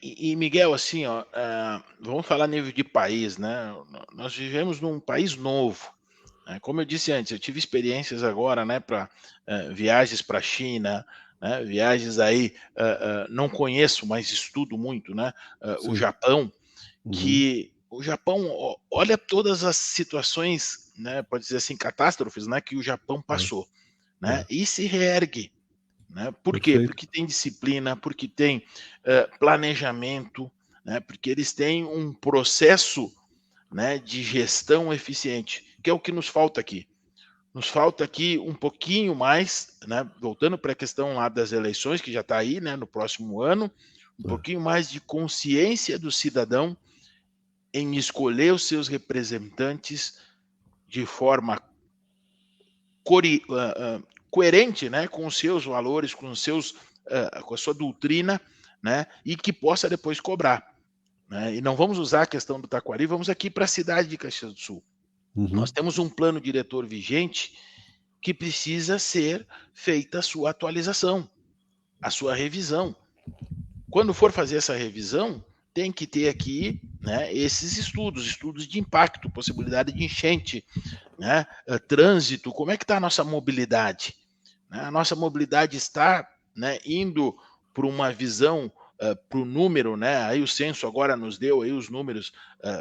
[SPEAKER 9] E Miguel, assim, ó, vamos falar nível de país, né? Nós vivemos num país novo, né? Como eu disse antes, eu tive experiências agora, né, para viagens para a China, né, viagens aí, não conheço, mas estudo muito, né? O Japão, que o Japão, olha todas as situações, né, pode dizer assim, catástrofes, né, que o Japão passou, né, e se reergue, né? Por quê? Porque tem disciplina, porque tem planejamento, né, porque eles têm um processo, né, de gestão eficiente, que é o que nos falta aqui. Nos falta aqui um pouquinho mais, né, voltando para a questão lá das eleições, que já está aí, né, no próximo ano, um pouquinho mais de consciência do cidadão em escolher os seus representantes de forma coerente, né, com os seus valores, com a sua doutrina, né, e que possa depois cobrar, né? E não vamos usar a questão do Taquari, vamos aqui para a cidade de Caxias do Sul. Nós temos um plano diretor vigente que precisa ser feita a sua atualização, a sua revisão. Quando for fazer essa revisão, tem que ter aqui, né, esses estudos de impacto, possibilidade de enchente, né, trânsito, como é que está a nossa mobilidade? Né? A nossa mobilidade está, né, indo para uma visão, para o número, né, aí o censo agora nos deu aí os números,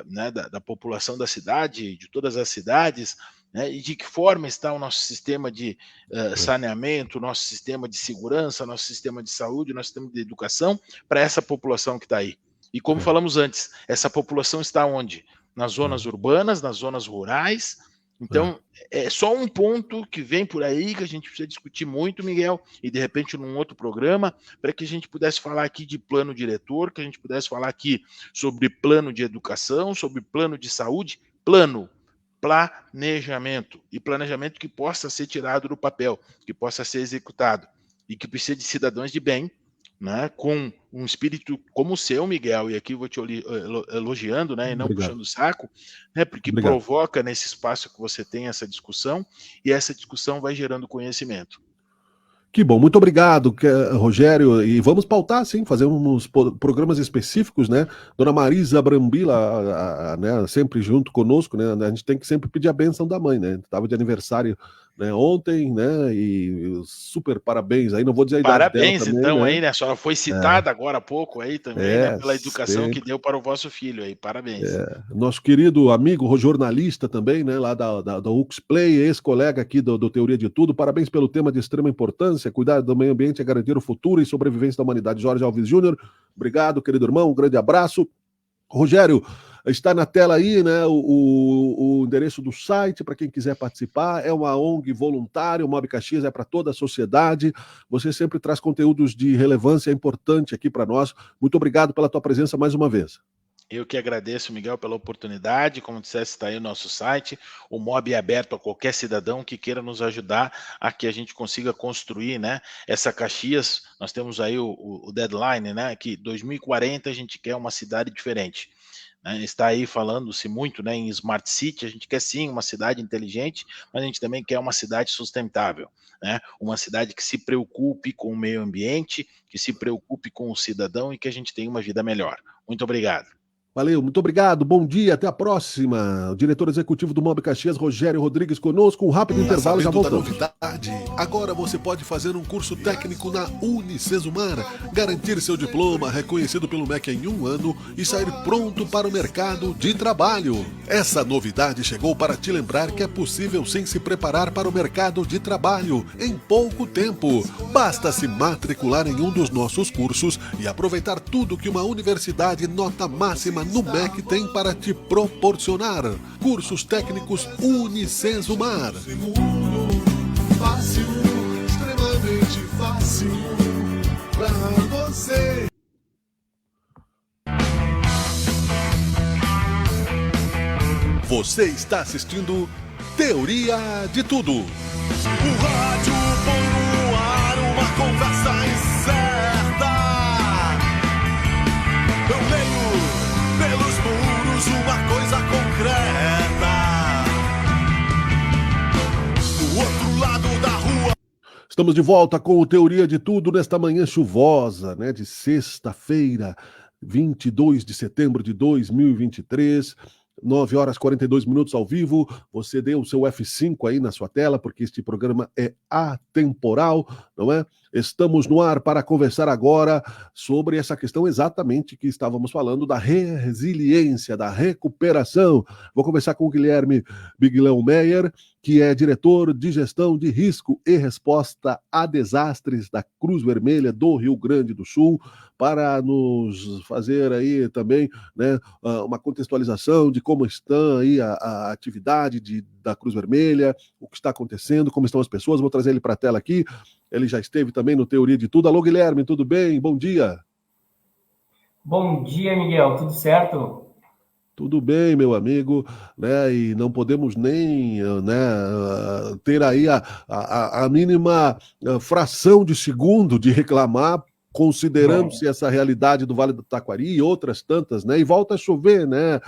[SPEAKER 9] né, da população da cidade, de todas as cidades, né, e de que forma está o nosso sistema de saneamento, nosso sistema de segurança, nosso sistema de saúde, nosso sistema de educação para essa população que está aí. E como falamos antes, essa população está onde? Nas zonas urbanas, nas zonas rurais. Então, é só um ponto que vem por aí que a gente precisa discutir muito, Miguel, e de repente num outro programa, para que a gente pudesse falar aqui de plano diretor, que a gente pudesse falar aqui sobre plano de educação, sobre plano de saúde, planejamento, e planejamento que possa ser tirado do papel, que possa ser executado, e que precisa de cidadãos de bem, né, com um espírito como o seu, Miguel, e aqui vou te elogiando, né, e não puxando o saco, né, porque provoca nesse espaço que você tem essa discussão, e essa discussão vai gerando conhecimento.
[SPEAKER 7] Que bom, muito obrigado, Rogério, e vamos pautar, sim, fazer uns programas específicos, né? Dona Marisa Brambila, né, sempre junto conosco, né? A gente tem que sempre pedir a bênção da mãe, né? Estava de aniversário, né, ontem, né? E super parabéns aí, não vou dizer a idade
[SPEAKER 9] parabéns
[SPEAKER 7] dela também,
[SPEAKER 9] então,
[SPEAKER 7] né?
[SPEAKER 9] aí, né? A senhora foi citada agora há pouco aí também, né? Pela educação que deu para o vosso filho aí, parabéns.
[SPEAKER 7] Nosso querido amigo, jornalista também, né? Lá da UXPlay, ex-colega aqui do Teoria de Tudo, parabéns pelo tema de extrema importância, cuidar do meio ambiente é garantir o futuro e sobrevivência da humanidade. Jorge Alves Júnior, obrigado, querido irmão, um grande abraço. Rogério, está na tela aí, né, o endereço do site para quem quiser participar. É uma ONG voluntária, o Mob Caxias é para toda a sociedade. Você sempre traz conteúdos de relevância importante aqui para nós. Muito obrigado pela tua presença mais uma vez.
[SPEAKER 9] Eu que agradeço, Miguel, pela oportunidade. Como disseste, está aí o nosso site. O MOB é aberto a qualquer cidadão que queira nos ajudar a que a gente consiga construir, né, essa Caxias. Nós temos aí o deadline, né, que 2040 a gente quer uma cidade diferente. Né? Está aí falando-se muito, né, em Smart City. A gente quer sim uma cidade inteligente, mas a gente também quer uma cidade sustentável, né? Uma cidade que se preocupe com o meio ambiente, que se preocupe com o cidadão e que a gente tenha uma vida melhor. Muito obrigado.
[SPEAKER 7] Valeu, muito obrigado, bom dia, até a próxima. O diretor executivo do MOB Caxias, Rogério Rodrigues, conosco. Um rápido intervalo e já voltamos.
[SPEAKER 8] Novidade? Agora você pode fazer um curso técnico na Unicesumar, garantir seu diploma reconhecido pelo MEC em 1 ano e sair pronto para o mercado de trabalho. Essa novidade chegou para te lembrar que é possível sim se preparar para o mercado de trabalho em pouco tempo. Basta se matricular em um dos nossos cursos e aproveitar tudo que uma universidade nota máxima no MEC tem para te proporcionar. Cursos técnicos Unicesumar. Fácil, extremamente fácil pra você. Você está assistindo Teoria de Tudo. O rádio põe no ar uma conversa incerta. Eu leio pelos muros uma coisa concreta. Do outro lado da rua.
[SPEAKER 7] Estamos de volta com o Teoria de Tudo nesta manhã chuvosa, né, de sexta-feira, 22 de setembro de 2023. 9 horas e 42 minutos ao vivo. Você dê o seu F5 aí na sua tela, porque este programa é atemporal, não é? Estamos no ar para conversar agora sobre essa questão exatamente que estávamos falando, da resiliência, da recuperação. Vou conversar com o Guilherme Biglão Meyer, que é diretor de gestão de risco e resposta a desastres da Cruz Vermelha do Rio Grande do Sul, para nos fazer aí também, né, uma contextualização de como está aí a atividade da Cruz Vermelha, o que está acontecendo, como estão as pessoas. Vou trazer ele para a tela aqui. Ele já esteve também no Teoria de Tudo. Alô, Guilherme, tudo bem? Bom dia.
[SPEAKER 5] Bom dia, Miguel. Tudo certo?
[SPEAKER 7] Tudo bem, meu amigo, né? E não podemos nem, né, ter aí a mínima fração de segundo de reclamar, considerando-se essa realidade do Vale do Taquari e outras tantas, né? E volta a chover, né,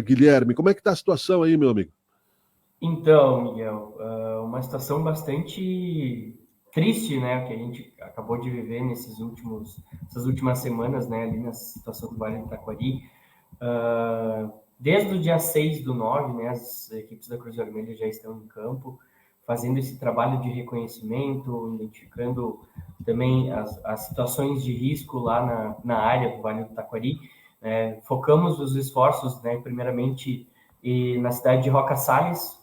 [SPEAKER 7] Guilherme? Como é que está a situação aí, meu amigo?
[SPEAKER 5] Então, Miguel, uma situação bastante triste, né, que a gente acabou de viver essas últimas semanas, né, ali na situação do Vale do Taquari. Desde o dia 6/9, né, as equipes da Cruz Vermelha já estão em campo, fazendo esse trabalho de reconhecimento, identificando também as situações de risco lá na área do Vale do Taquari. Focamos os esforços, né, primeiramente na cidade de Roca Salles,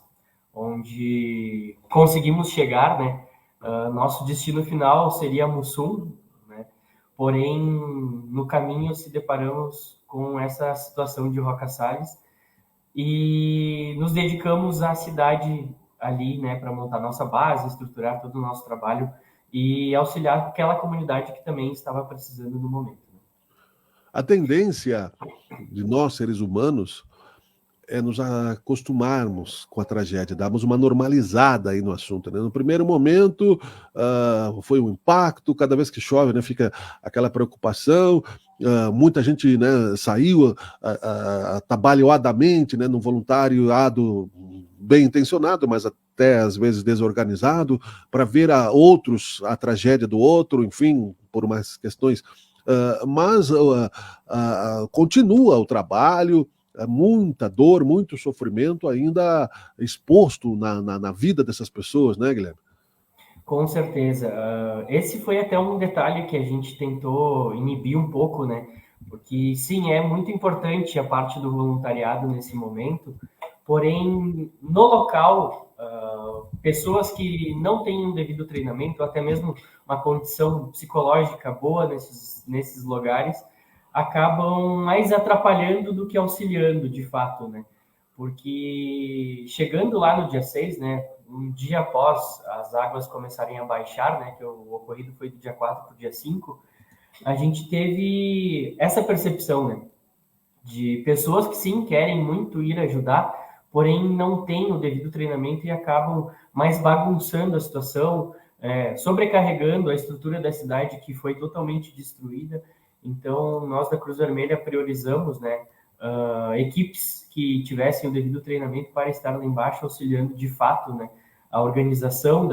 [SPEAKER 5] onde conseguimos chegar, né. Nosso destino final seria Mussum, né, porém, no caminho se deparamos com essa situação de Roca Salles e nos dedicamos à cidade ali, né, para montar nossa base, estruturar todo o nosso trabalho e auxiliar aquela comunidade que também estava precisando no momento.
[SPEAKER 7] A tendência de nós, seres humanos, é nos acostumarmos com a tragédia, darmos uma normalizada aí no assunto, né? No primeiro momento, foi um impacto, cada vez que chove, né, fica aquela preocupação, muita gente, né, saiu atabalhoadamente, né, no voluntariado bem intencionado, mas até às vezes desorganizado, para ver a tragédia do outro, enfim, por umas questões, mas continua o trabalho, muita dor, muito sofrimento ainda exposto na vida dessas pessoas, né, Guilherme?
[SPEAKER 5] Com certeza. Esse foi até um detalhe que a gente tentou inibir um pouco, né? Porque, sim, é muito importante a parte do voluntariado nesse momento, porém, no local, pessoas que não têm um devido treinamento, até mesmo uma condição psicológica boa nesses lugares, acabam mais atrapalhando do que auxiliando, de fato, né? Porque chegando lá no dia 6, né, um dia após as águas começarem a baixar, né, que o ocorrido foi do dia 4 para o dia 5, a gente teve essa percepção, né? de pessoas que sim querem muito ir ajudar, porém não têm o devido treinamento e acabam mais bagunçando a situação, sobrecarregando a estrutura da cidade que foi totalmente destruída. Então, nós da Cruz Vermelha priorizamos, né, equipes que tivessem o devido treinamento para estar lá embaixo auxiliando de fato, né, a organização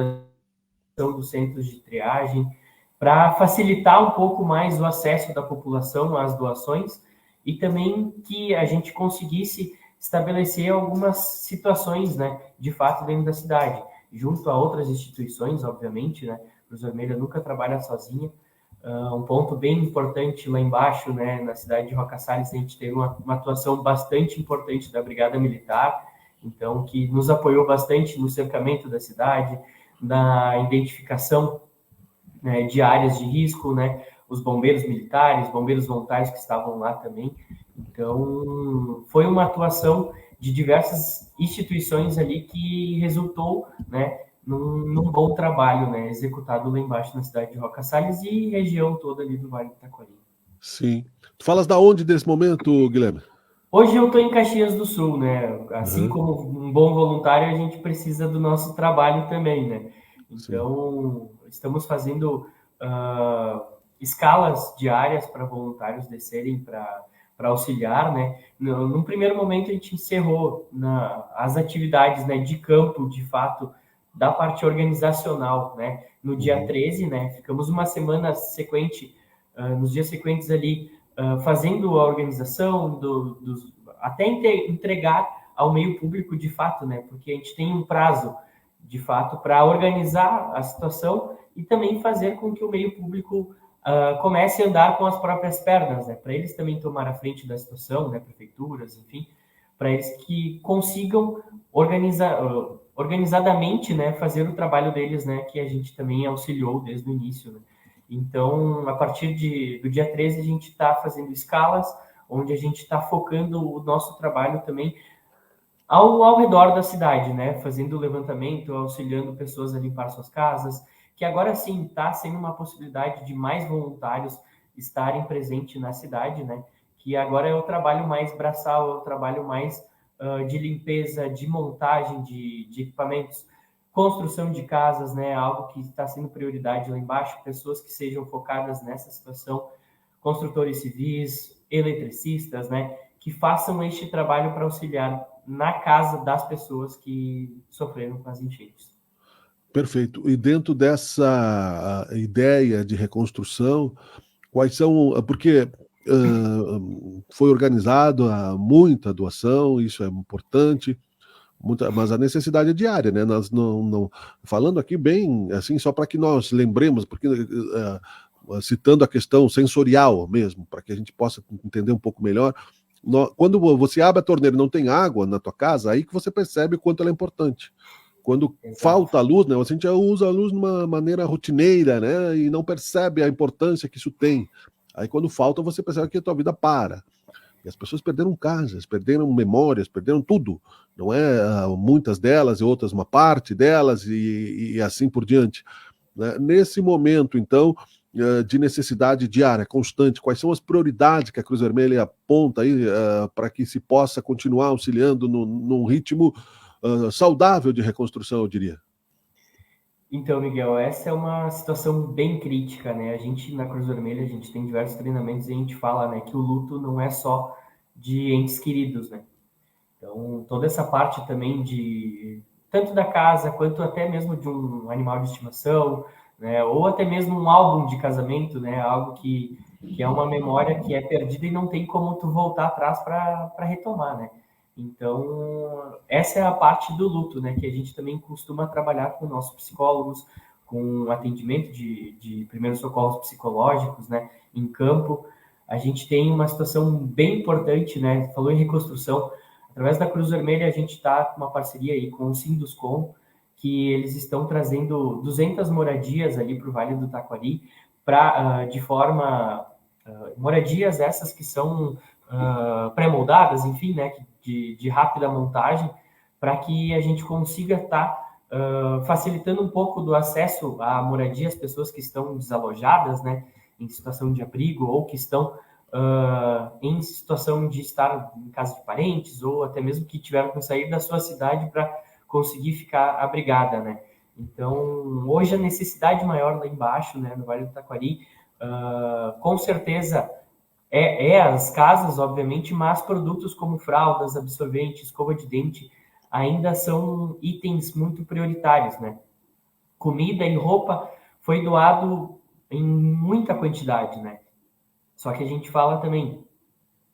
[SPEAKER 5] dos centros de triagem, para facilitar um pouco mais o acesso da população às doações e também que a gente conseguisse estabelecer algumas situações, né, de fato dentro da cidade, junto a outras instituições, obviamente, né, Cruz Vermelha nunca trabalha sozinha. Um ponto bem importante lá embaixo, né, na cidade de Roca Salles, a gente teve uma atuação bastante importante da Brigada Militar, então, que nos apoiou bastante no cercamento da cidade, na identificação, né, de áreas de risco, né, os bombeiros militares, bombeiros voluntários que estavam lá também. Então, foi uma atuação de diversas instituições ali que resultou, né, num bom trabalho, né, executado lá embaixo na cidade de Roca Salles e região toda ali do Vale do Taquari.
[SPEAKER 7] Sim. Tu falas da onde desse momento, Guilherme?
[SPEAKER 5] Hoje eu estou em Caxias do Sul, né? Assim como um bom voluntário, a gente precisa do nosso trabalho também, né? Então, estamos fazendo escalas diárias para voluntários descerem para auxiliar, né? Num primeiro momento, a gente encerrou as atividades, né, de campo, de fato, da parte organizacional, né? No dia 13, né? Ficamos uma semana sequente, nos dias sequentes ali, fazendo a organização, até entregar ao meio público de fato, né? Porque a gente tem um prazo, de fato, para organizar a situação e também fazer com que o meio público comece a andar com as próprias pernas, né? Para eles também tomar a frente da situação, né? Prefeituras, enfim, para eles que consigam organizadamente, né, fazer o trabalho deles, né, que a gente também auxiliou desde o início, né? Então, a partir do dia 13, a gente está fazendo escalas, onde a gente está focando o nosso trabalho também ao redor da cidade, né, fazendo o levantamento, auxiliando pessoas a limpar suas casas, que agora sim está sendo uma possibilidade de mais voluntários estarem presentes na cidade, né, que agora é o trabalho mais braçal, é o trabalho mais de limpeza, de montagem de equipamentos, construção de casas, né, algo que está sendo prioridade lá embaixo, pessoas que sejam focadas nessa situação, construtores civis, eletricistas, né, que façam este trabalho para auxiliar na casa das pessoas que sofreram com as enchentes.
[SPEAKER 7] Perfeito. E dentro dessa ideia de reconstrução, quais são... Porque foi organizado muita doação, isso é importante, mas a necessidade é diária, né? Nós não falando aqui bem, assim, só para que nós lembremos, porque citando a questão sensorial mesmo, para que a gente possa entender um pouco melhor, quando você abre a torneira e não tem água na tua casa, aí que você percebe o quanto ela é importante. Quando falta a luz, né? A gente usa a luz de uma maneira rotineira, né? E não percebe a importância que isso tem. Aí quando falta, você percebe que a tua vida para. E as pessoas perderam casas, perderam memórias, perderam tudo. Não é muitas delas e outras uma parte delas e assim por diante. Né? Nesse momento, então, de necessidade diária, constante, quais são as prioridades que a Cruz Vermelha aponta aí para que se possa continuar auxiliando num ritmo saudável de reconstrução, eu diria?
[SPEAKER 5] Então, Miguel, essa é uma situação bem crítica, né? A gente, na Cruz Vermelha, a gente tem diversos treinamentos e a gente fala, né, que o luto não é só de entes queridos, né? Então, toda essa parte também tanto da casa, quanto até mesmo de um animal de estimação, né? Ou até mesmo um álbum de casamento, né? Algo que é uma memória que é perdida e não tem como tu voltar atrás para retomar, né? Então, essa é a parte do luto, né, que a gente também costuma trabalhar com nossos psicólogos, com atendimento de primeiros socorros psicológicos, né, em campo. A gente tem uma situação bem importante, né, falou em reconstrução, através da Cruz Vermelha a gente está com uma parceria aí com o Sinduscom, que eles estão trazendo 200 moradias ali para o Vale do Taquari, de forma, moradias essas que são pré-moldadas, enfim, né, de rápida montagem, para que a gente consiga estar facilitando um pouco do acesso à moradia às pessoas que estão desalojadas, né, em situação de abrigo ou que estão em situação de estar em casa de parentes, ou até mesmo que tiveram que sair da sua cidade para conseguir ficar abrigada, né? Então, hoje a necessidade maior lá embaixo, né, no Vale do Taquari, com certeza as casas, obviamente, mas produtos como fraldas, absorventes, escova de dente, ainda são itens muito prioritários, né? Comida e roupa foi doado em muita quantidade, né? Só que a gente fala também,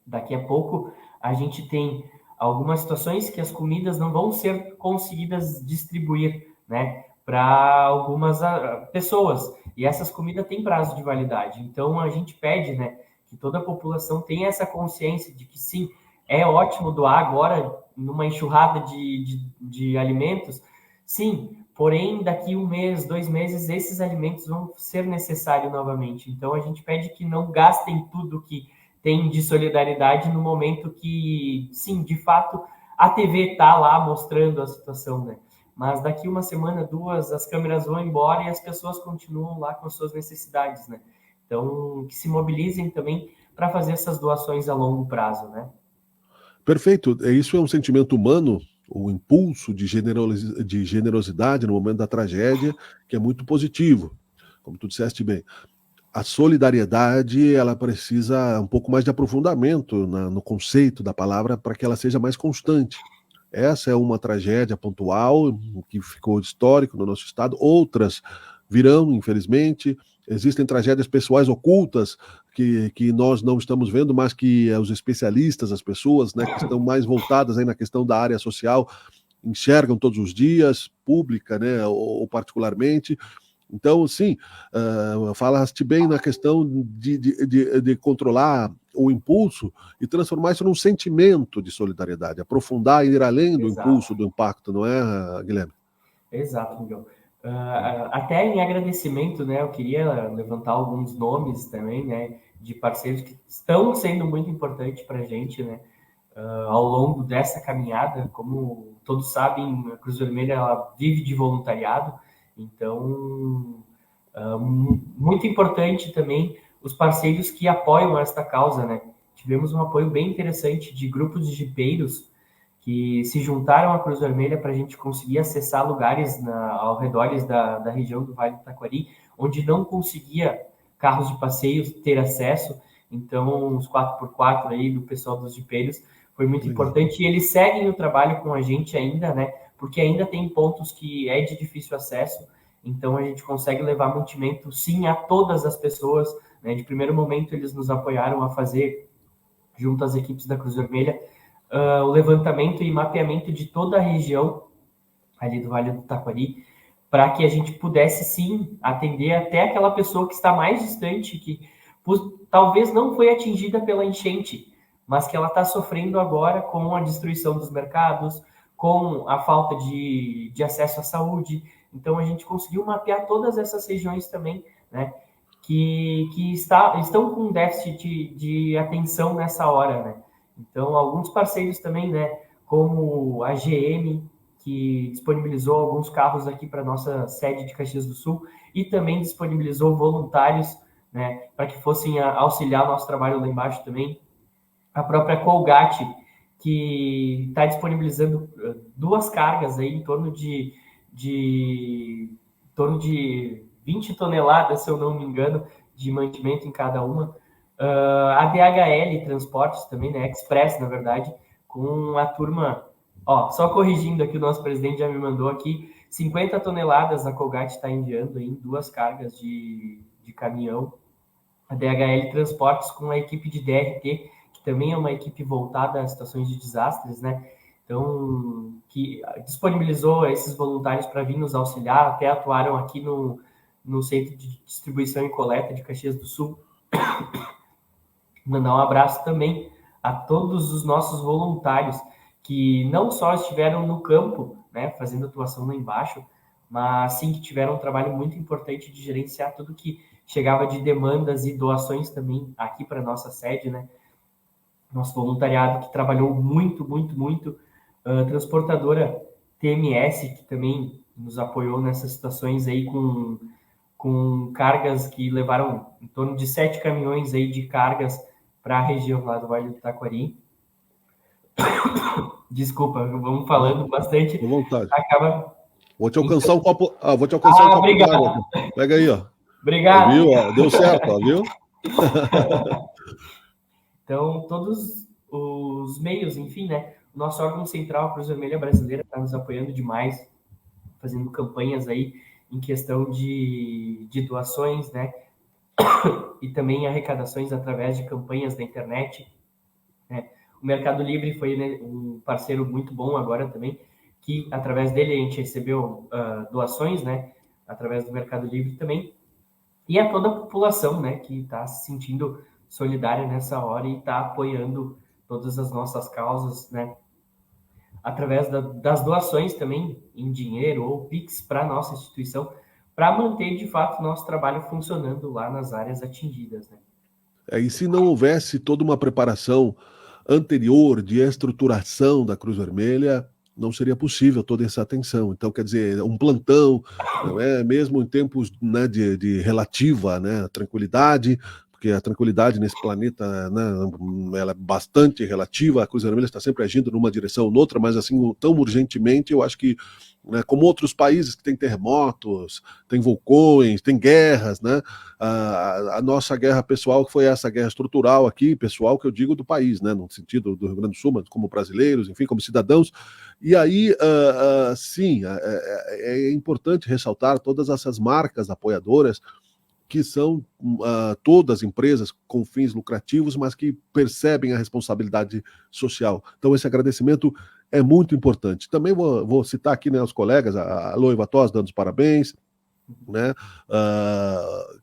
[SPEAKER 5] daqui a pouco a gente tem algumas situações que as comidas não vão ser conseguidas distribuir, né, para algumas pessoas. E essas comidas têm prazo de validade. Então a gente pede, né, que toda a população tenha essa consciência de que sim, é ótimo doar agora numa enxurrada de alimentos, sim, porém daqui 1 mês, 2 meses, esses alimentos vão ser necessários novamente. Então a gente pede que não gastem tudo que tem de solidariedade no momento que, sim, de fato, a TV está lá mostrando a situação, né? Mas daqui 1 semana, 2, as câmeras vão embora e as pessoas continuam lá com as suas necessidades, né? Então, que se mobilizem também para fazer essas doações a longo prazo, né?
[SPEAKER 7] Perfeito. Isso é um sentimento humano, o impulso de generosidade no momento da tragédia, que é muito positivo, como tu disseste bem. A solidariedade, ela precisa um pouco mais de aprofundamento no conceito da palavra para que ela seja mais constante. Essa é uma tragédia pontual que ficou histórico no nosso estado. Outras virão, infelizmente. Existem tragédias pessoais ocultas que nós não estamos vendo, mas que os especialistas, as pessoas, né, que estão mais voltadas aí na questão da área social, enxergam todos os dias, pública, né, ou particularmente. Então, sim, falaste bem na questão de controlar o impulso e transformar isso num sentimento de solidariedade, aprofundar e ir além do impulso, do impacto, não é, Guilherme?
[SPEAKER 5] Exato, Miguel. Até em agradecimento, né, eu queria levantar alguns nomes também, né, de parceiros que estão sendo muito importantes para a gente, né, ao longo dessa caminhada. Como todos sabem, a Cruz Vermelha ela vive de voluntariado, então muito importante também os parceiros que apoiam esta causa, né. Tivemos um apoio bem interessante de grupos de jipeiros que se juntaram à Cruz Vermelha para a gente conseguir acessar lugares ao redor da região do Vale do Taquari, onde não conseguia carros de passeio ter acesso. Então, os 4x4 aí do pessoal dos jipeiros foi muito importante. E eles seguem o trabalho com a gente ainda, né? Porque ainda tem pontos que é de difícil acesso. Então, a gente consegue levar mantimento, sim, a todas as pessoas, né? De primeiro momento, eles nos apoiaram a fazer, junto às equipes da Cruz Vermelha, o levantamento e mapeamento de toda a região ali do Vale do Taquari, para que a gente pudesse, sim, atender até aquela pessoa que está mais distante, que talvez não foi atingida pela enchente, mas que ela está sofrendo agora com a destruição dos mercados, com a falta de acesso à saúde. Então, a gente conseguiu mapear todas essas regiões também, né, que estão com déficit de atenção nessa hora, né. Então, alguns parceiros também, né, como a GM, que disponibilizou alguns carros aqui para a nossa sede de Caxias do Sul e também disponibilizou voluntários, né, para que fossem auxiliar o nosso trabalho lá embaixo também. A própria Colgate, que está disponibilizando 2 cargas aí em torno de 20 toneladas, se eu não me engano, de mantimento em cada uma. A DHL Transportes também, né, Express, na verdade, com a turma, só corrigindo aqui, o nosso presidente já me mandou aqui, 50 toneladas a Colgate está enviando aí em 2 cargas de caminhão. A DHL Transportes com a equipe de DRT, que também é uma equipe voltada a situações de desastres, né, então, que disponibilizou esses voluntários para vir nos auxiliar, até atuaram aqui no Centro de Distribuição e Coleta de Caxias do Sul. Mandar um abraço também a todos os nossos voluntários que não só estiveram no campo, né, fazendo atuação lá embaixo, mas sim que tiveram um trabalho muito importante de gerenciar tudo que chegava de demandas e doações também aqui para a nossa sede, né? Nosso voluntariado que trabalhou muito, muito, muito. Transportadora TMS, que também nos apoiou nessas situações aí com cargas que levaram em torno de 7 caminhões aí de cargas para a região lá do Vale do Taquari. Desculpa, vamos falando bastante.
[SPEAKER 7] Com vontade.
[SPEAKER 5] Acaba...
[SPEAKER 7] Vou te alcançar um copo. Vou te alcançar um copo
[SPEAKER 5] obrigado.
[SPEAKER 7] d'água. Pega aí, ó.
[SPEAKER 5] Obrigado.
[SPEAKER 7] Viu? Deu certo, ó, viu?
[SPEAKER 5] Então, todos os meios, enfim, né? O nosso órgão central, a Cruz Vermelha Brasileira, está nos apoiando demais, fazendo campanhas aí em questão de doações, né? E também arrecadações através de campanhas da internet, né? O Mercado Livre foi, né, um parceiro muito bom agora também, que através dele a gente recebeu doações, né? Através do Mercado Livre também. E a toda a população, né, que está se sentindo solidária nessa hora e está apoiando todas as nossas causas, né, através das doações também, em dinheiro ou Pix para a nossa instituição, para manter, de fato, o nosso trabalho funcionando lá nas áreas atingidas, né.
[SPEAKER 7] E se não houvesse toda uma preparação anterior de estruturação da Cruz Vermelha, não seria possível toda essa atenção. Então, quer dizer, um plantão, não é? Mesmo em tempos, né, de relativa, né, tranquilidade, porque a tranquilidade nesse planeta, né, ela é bastante relativa, a Cruz Vermelha está sempre agindo numa direção ou noutra, mas assim, tão urgentemente, eu acho que, né, como outros países que têm terremotos, têm vulcões, têm guerras, né, a nossa guerra pessoal, que foi essa guerra estrutural aqui, pessoal que eu digo do país, né, no sentido do Rio Grande do Sul, mas como brasileiros, enfim, como cidadãos. E aí, sim, é importante ressaltar todas essas marcas apoiadoras que são todas empresas com fins lucrativos, mas que percebem a responsabilidade social. Então, esse agradecimento é muito importante. Também vou citar aqui, né, os colegas, a Loiva Tos dando os parabéns, né?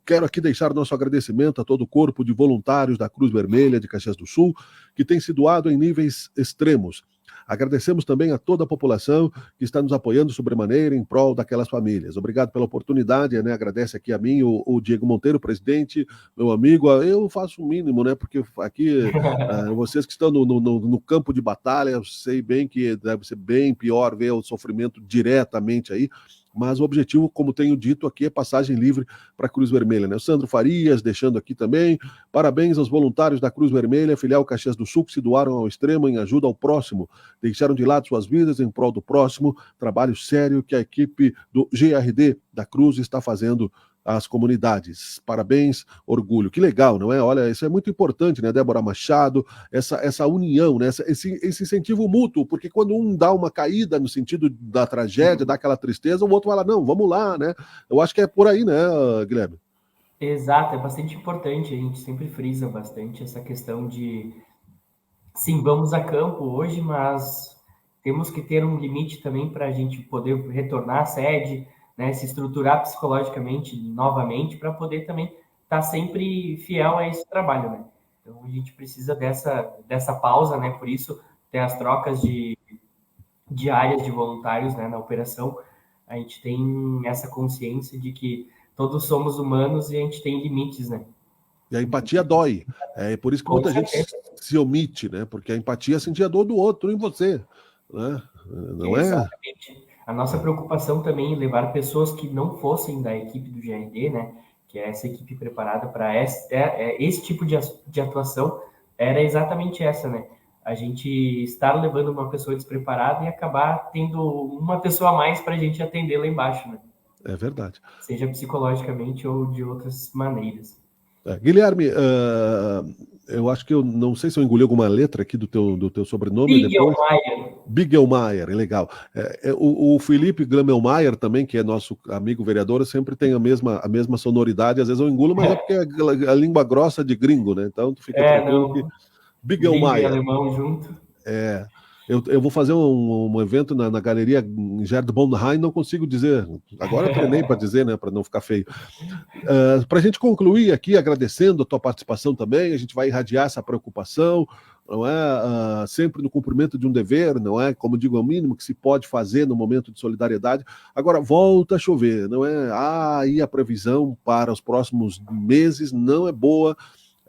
[SPEAKER 7] Quero aqui deixar nosso agradecimento a todo o corpo de voluntários da Cruz Vermelha de Caxias do Sul, que tem se doado em níveis extremos. Agradecemos também a toda a população que está nos apoiando sobremaneira em prol daquelas famílias. Obrigado pela oportunidade, né? Agradece aqui a mim, o Diego Monteiro, presidente, meu amigo. Eu faço o mínimo, né? Porque aqui, vocês que estão no campo de batalha, eu sei bem que deve ser bem pior ver o sofrimento diretamente aí, mas o objetivo, como tenho dito aqui, é passagem livre para a Cruz Vermelha, né? O Sandro Farias, deixando aqui também, parabéns aos voluntários da Cruz Vermelha, filial Caxias do Sul, que se doaram ao extremo em ajuda ao próximo, deixaram de lado suas vidas em prol do próximo, trabalho sério que a equipe do GRD da Cruz está fazendo às comunidades. Parabéns, orgulho. Que legal, não é? Olha, isso é muito importante, né, Débora Machado, essa união, né, esse incentivo mútuo, porque quando um dá uma caída no sentido da tragédia, dá aquela tristeza, o outro fala, não, vamos lá, né? Eu acho que é por aí, né, Guilherme?
[SPEAKER 5] Exato, é bastante importante, a gente sempre frisa bastante essa questão de, sim, vamos a campo hoje, mas temos que ter um limite também para a gente poder retornar à sede, né, se estruturar psicologicamente novamente para poder também estar sempre fiel a esse trabalho, né? Então a gente precisa dessa pausa, né? Por isso tem as trocas de áreas de voluntários, né, na operação. A gente tem essa consciência de que todos somos humanos e a gente tem limites, né?
[SPEAKER 7] E a empatia dói. É por isso que muita gente se omite, né? Porque a empatia é sentir a dor do outro em você, né? Não é?
[SPEAKER 5] Exatamente. A nossa preocupação também em levar pessoas que não fossem da equipe do GRD, né, que é essa equipe preparada para esse tipo de atuação, era exatamente essa, né? A gente estar levando uma pessoa despreparada e acabar tendo uma pessoa a mais para a gente atender lá embaixo, né?
[SPEAKER 7] É verdade.
[SPEAKER 5] Seja psicologicamente ou de outras maneiras.
[SPEAKER 7] Guilherme, eu acho que eu não sei se eu engoli alguma letra aqui do teu sobrenome. Bigelmaier, legal. O Felipe Glammelmaier também, que é nosso amigo vereador, sempre tem a mesma sonoridade. Às vezes eu engulo, mas é porque é a língua grossa de gringo, né? Então tu fica tranquilo que Bigelmaier.
[SPEAKER 5] Alemão junto.
[SPEAKER 7] Eu vou fazer um evento na galeria Gerd Bondheim, não consigo dizer. Agora eu treinei para dizer, né, para não ficar feio. Para a gente concluir aqui, agradecendo a tua participação também, a gente vai irradiar essa preocupação, não é? Sempre no cumprimento de um dever, não é? Como digo, é o mínimo que se pode fazer no momento de solidariedade. Agora, volta a chover, não é? Aí a previsão para os próximos meses não é boa.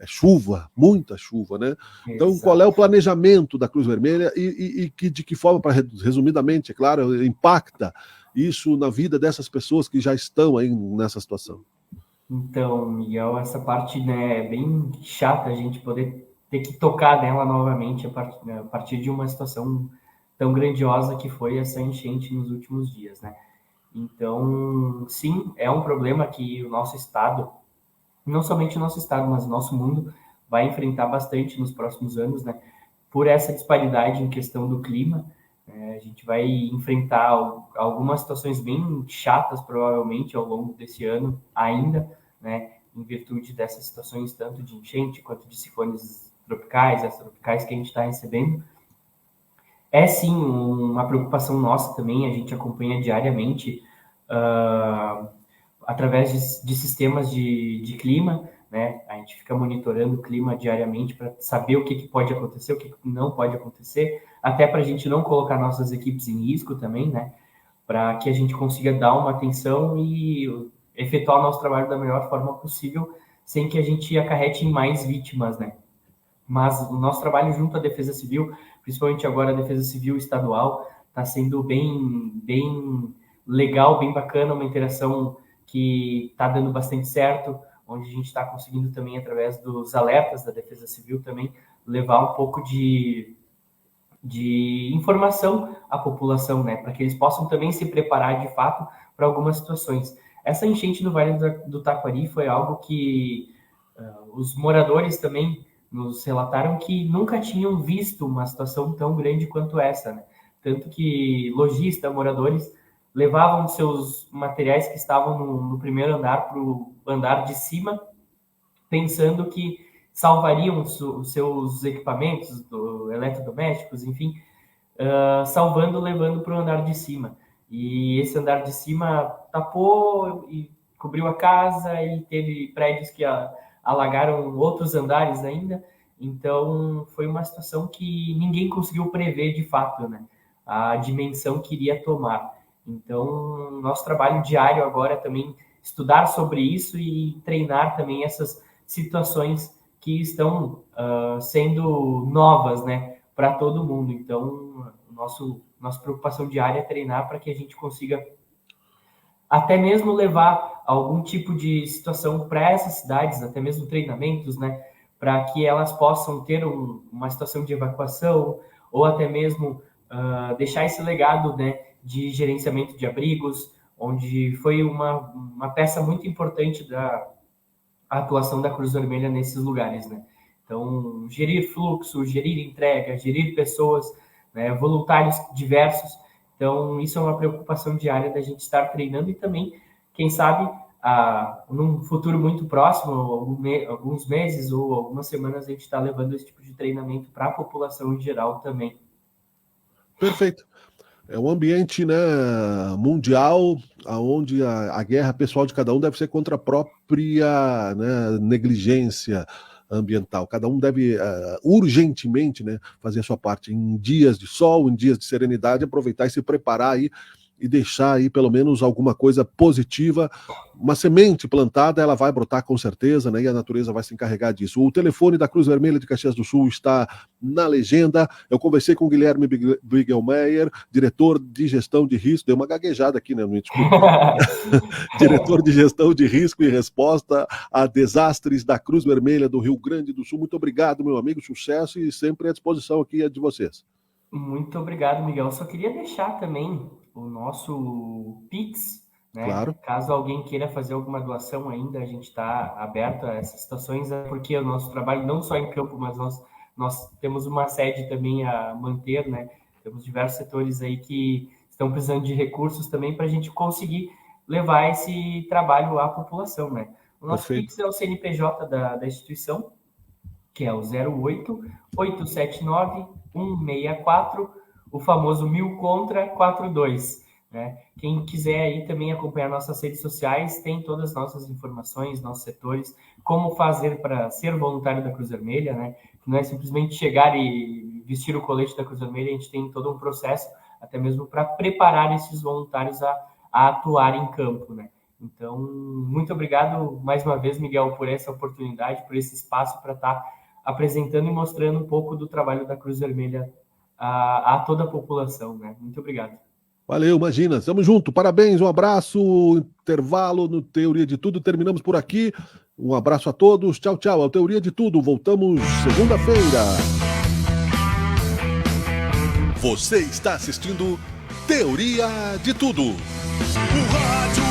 [SPEAKER 7] É chuva, muita chuva, né? Então, exato. Qual é o planejamento da Cruz Vermelha e de que forma, para resumidamente, é claro, impacta isso na vida dessas pessoas que já estão aí nessa situação?
[SPEAKER 5] Então, Miguel, essa parte, né, é bem chata a gente poder ter que tocar nela novamente a partir de uma situação tão grandiosa que foi essa enchente nos últimos dias, né? Então, sim, é um problema que o nosso estado, não somente o nosso estado, mas o nosso mundo vai enfrentar bastante nos próximos anos, né? Por essa disparidade em questão do clima, a gente vai enfrentar algumas situações bem chatas, provavelmente, ao longo desse ano ainda, né? Em virtude dessas situações, tanto de enchente quanto de ciclones tropicais, extratropicais que a gente está recebendo. É sim uma preocupação nossa também, a gente acompanha diariamente através de sistemas de clima, né? A gente fica monitorando o clima diariamente para saber o que pode acontecer, o que não pode acontecer, até para a gente não colocar nossas equipes em risco também, né? Para que a gente consiga dar uma atenção e efetuar o nosso trabalho da melhor forma possível, sem que a gente acarrete em mais vítimas, né? Mas o nosso trabalho junto à Defesa Civil, principalmente agora a Defesa Civil Estadual, está sendo bem legal, bem bacana, uma interação que está dando bastante certo, onde a gente está conseguindo também, através dos alertas da Defesa Civil, também levar um pouco de informação à população, né, para que eles possam também se preparar de fato para algumas situações. Essa enchente no Vale do Taquari foi algo que os moradores também nos relataram que nunca tinham visto uma situação tão grande quanto essa, né? Tanto que lojistas, moradores, levavam seus materiais que estavam no primeiro andar para o andar de cima, pensando que salvariam os seus equipamentos, eletrodomésticos, enfim, salvando, levando para o andar de cima. E esse andar de cima tapou e cobriu a casa, e teve prédios que alagaram outros andares ainda. Então, foi uma situação que ninguém conseguiu prever de fato, né? A dimensão que iria tomar. Então, nosso trabalho diário agora é também estudar sobre isso e treinar também essas situações que estão sendo novas, né, para todo mundo. Então, nossa preocupação diária é treinar para que a gente consiga até mesmo levar algum tipo de situação para essas cidades, até mesmo treinamentos, né, para que elas possam ter uma situação de evacuação, ou até mesmo deixar esse legado, né, de gerenciamento de abrigos, onde foi uma peça muito importante da atuação da Cruz Vermelha nesses lugares, né? Então, gerir fluxo, gerir entrega, gerir pessoas, né, voluntários diversos. Então, isso é uma preocupação diária da gente estar treinando, e também, quem sabe, num futuro muito próximo, alguns meses ou algumas semanas, a gente está levando esse tipo de treinamento para a população em geral também.
[SPEAKER 7] Perfeito. É um ambiente, né, mundial, onde a guerra pessoal de cada um deve ser contra a própria, né, negligência ambiental. Cada um deve urgentemente, né, fazer a sua parte em dias de sol, em dias de serenidade, aproveitar e se preparar aí e deixar aí pelo menos alguma coisa positiva. Uma semente plantada, ela vai brotar com certeza, né? E a natureza vai se encarregar disso. O telefone da Cruz Vermelha de Caxias do Sul está na legenda. Eu conversei com o Guilherme Bigelmeier, diretor de gestão de risco. Deu uma gaguejada aqui, né? Me desculpe. Diretor de gestão de risco e resposta a desastres da Cruz Vermelha do Rio Grande do Sul. Muito obrigado, meu amigo. Sucesso, e sempre à disposição aqui de vocês.
[SPEAKER 5] Muito obrigado, Miguel. Eu só queria deixar também o nosso Pix, né?
[SPEAKER 7] Claro.
[SPEAKER 5] Caso alguém queira fazer alguma doação ainda, a gente está aberto a essas situações, porque o nosso trabalho não só em campo, mas nós temos uma sede também a manter, né? Temos diversos setores aí que estão precisando de recursos também para a gente conseguir levar esse trabalho à população, né? O nosso Pix é o CNPJ da instituição, que é o 08-879-164, o famoso 1000 contra 42, né? Quem quiser aí também acompanhar nossas redes sociais, tem todas as nossas informações, nossos setores, como fazer para ser voluntário da Cruz Vermelha, né? Que não é simplesmente chegar e vestir o colete da Cruz Vermelha, a gente tem todo um processo, até mesmo para preparar esses voluntários a atuar em campo, né? Então, muito obrigado mais uma vez, Miguel, por essa oportunidade, por esse espaço para estar apresentando e mostrando um pouco do trabalho da Cruz Vermelha a toda a população, né? Muito obrigado.
[SPEAKER 7] Valeu, imagina. Estamos juntos. Parabéns, um abraço. Intervalo no Teoria de Tudo. Terminamos por aqui. Um abraço a todos. Tchau, tchau. A Teoria de Tudo. Voltamos segunda-feira.
[SPEAKER 8] Você está assistindo Teoria de Tudo.
[SPEAKER 10] O rádio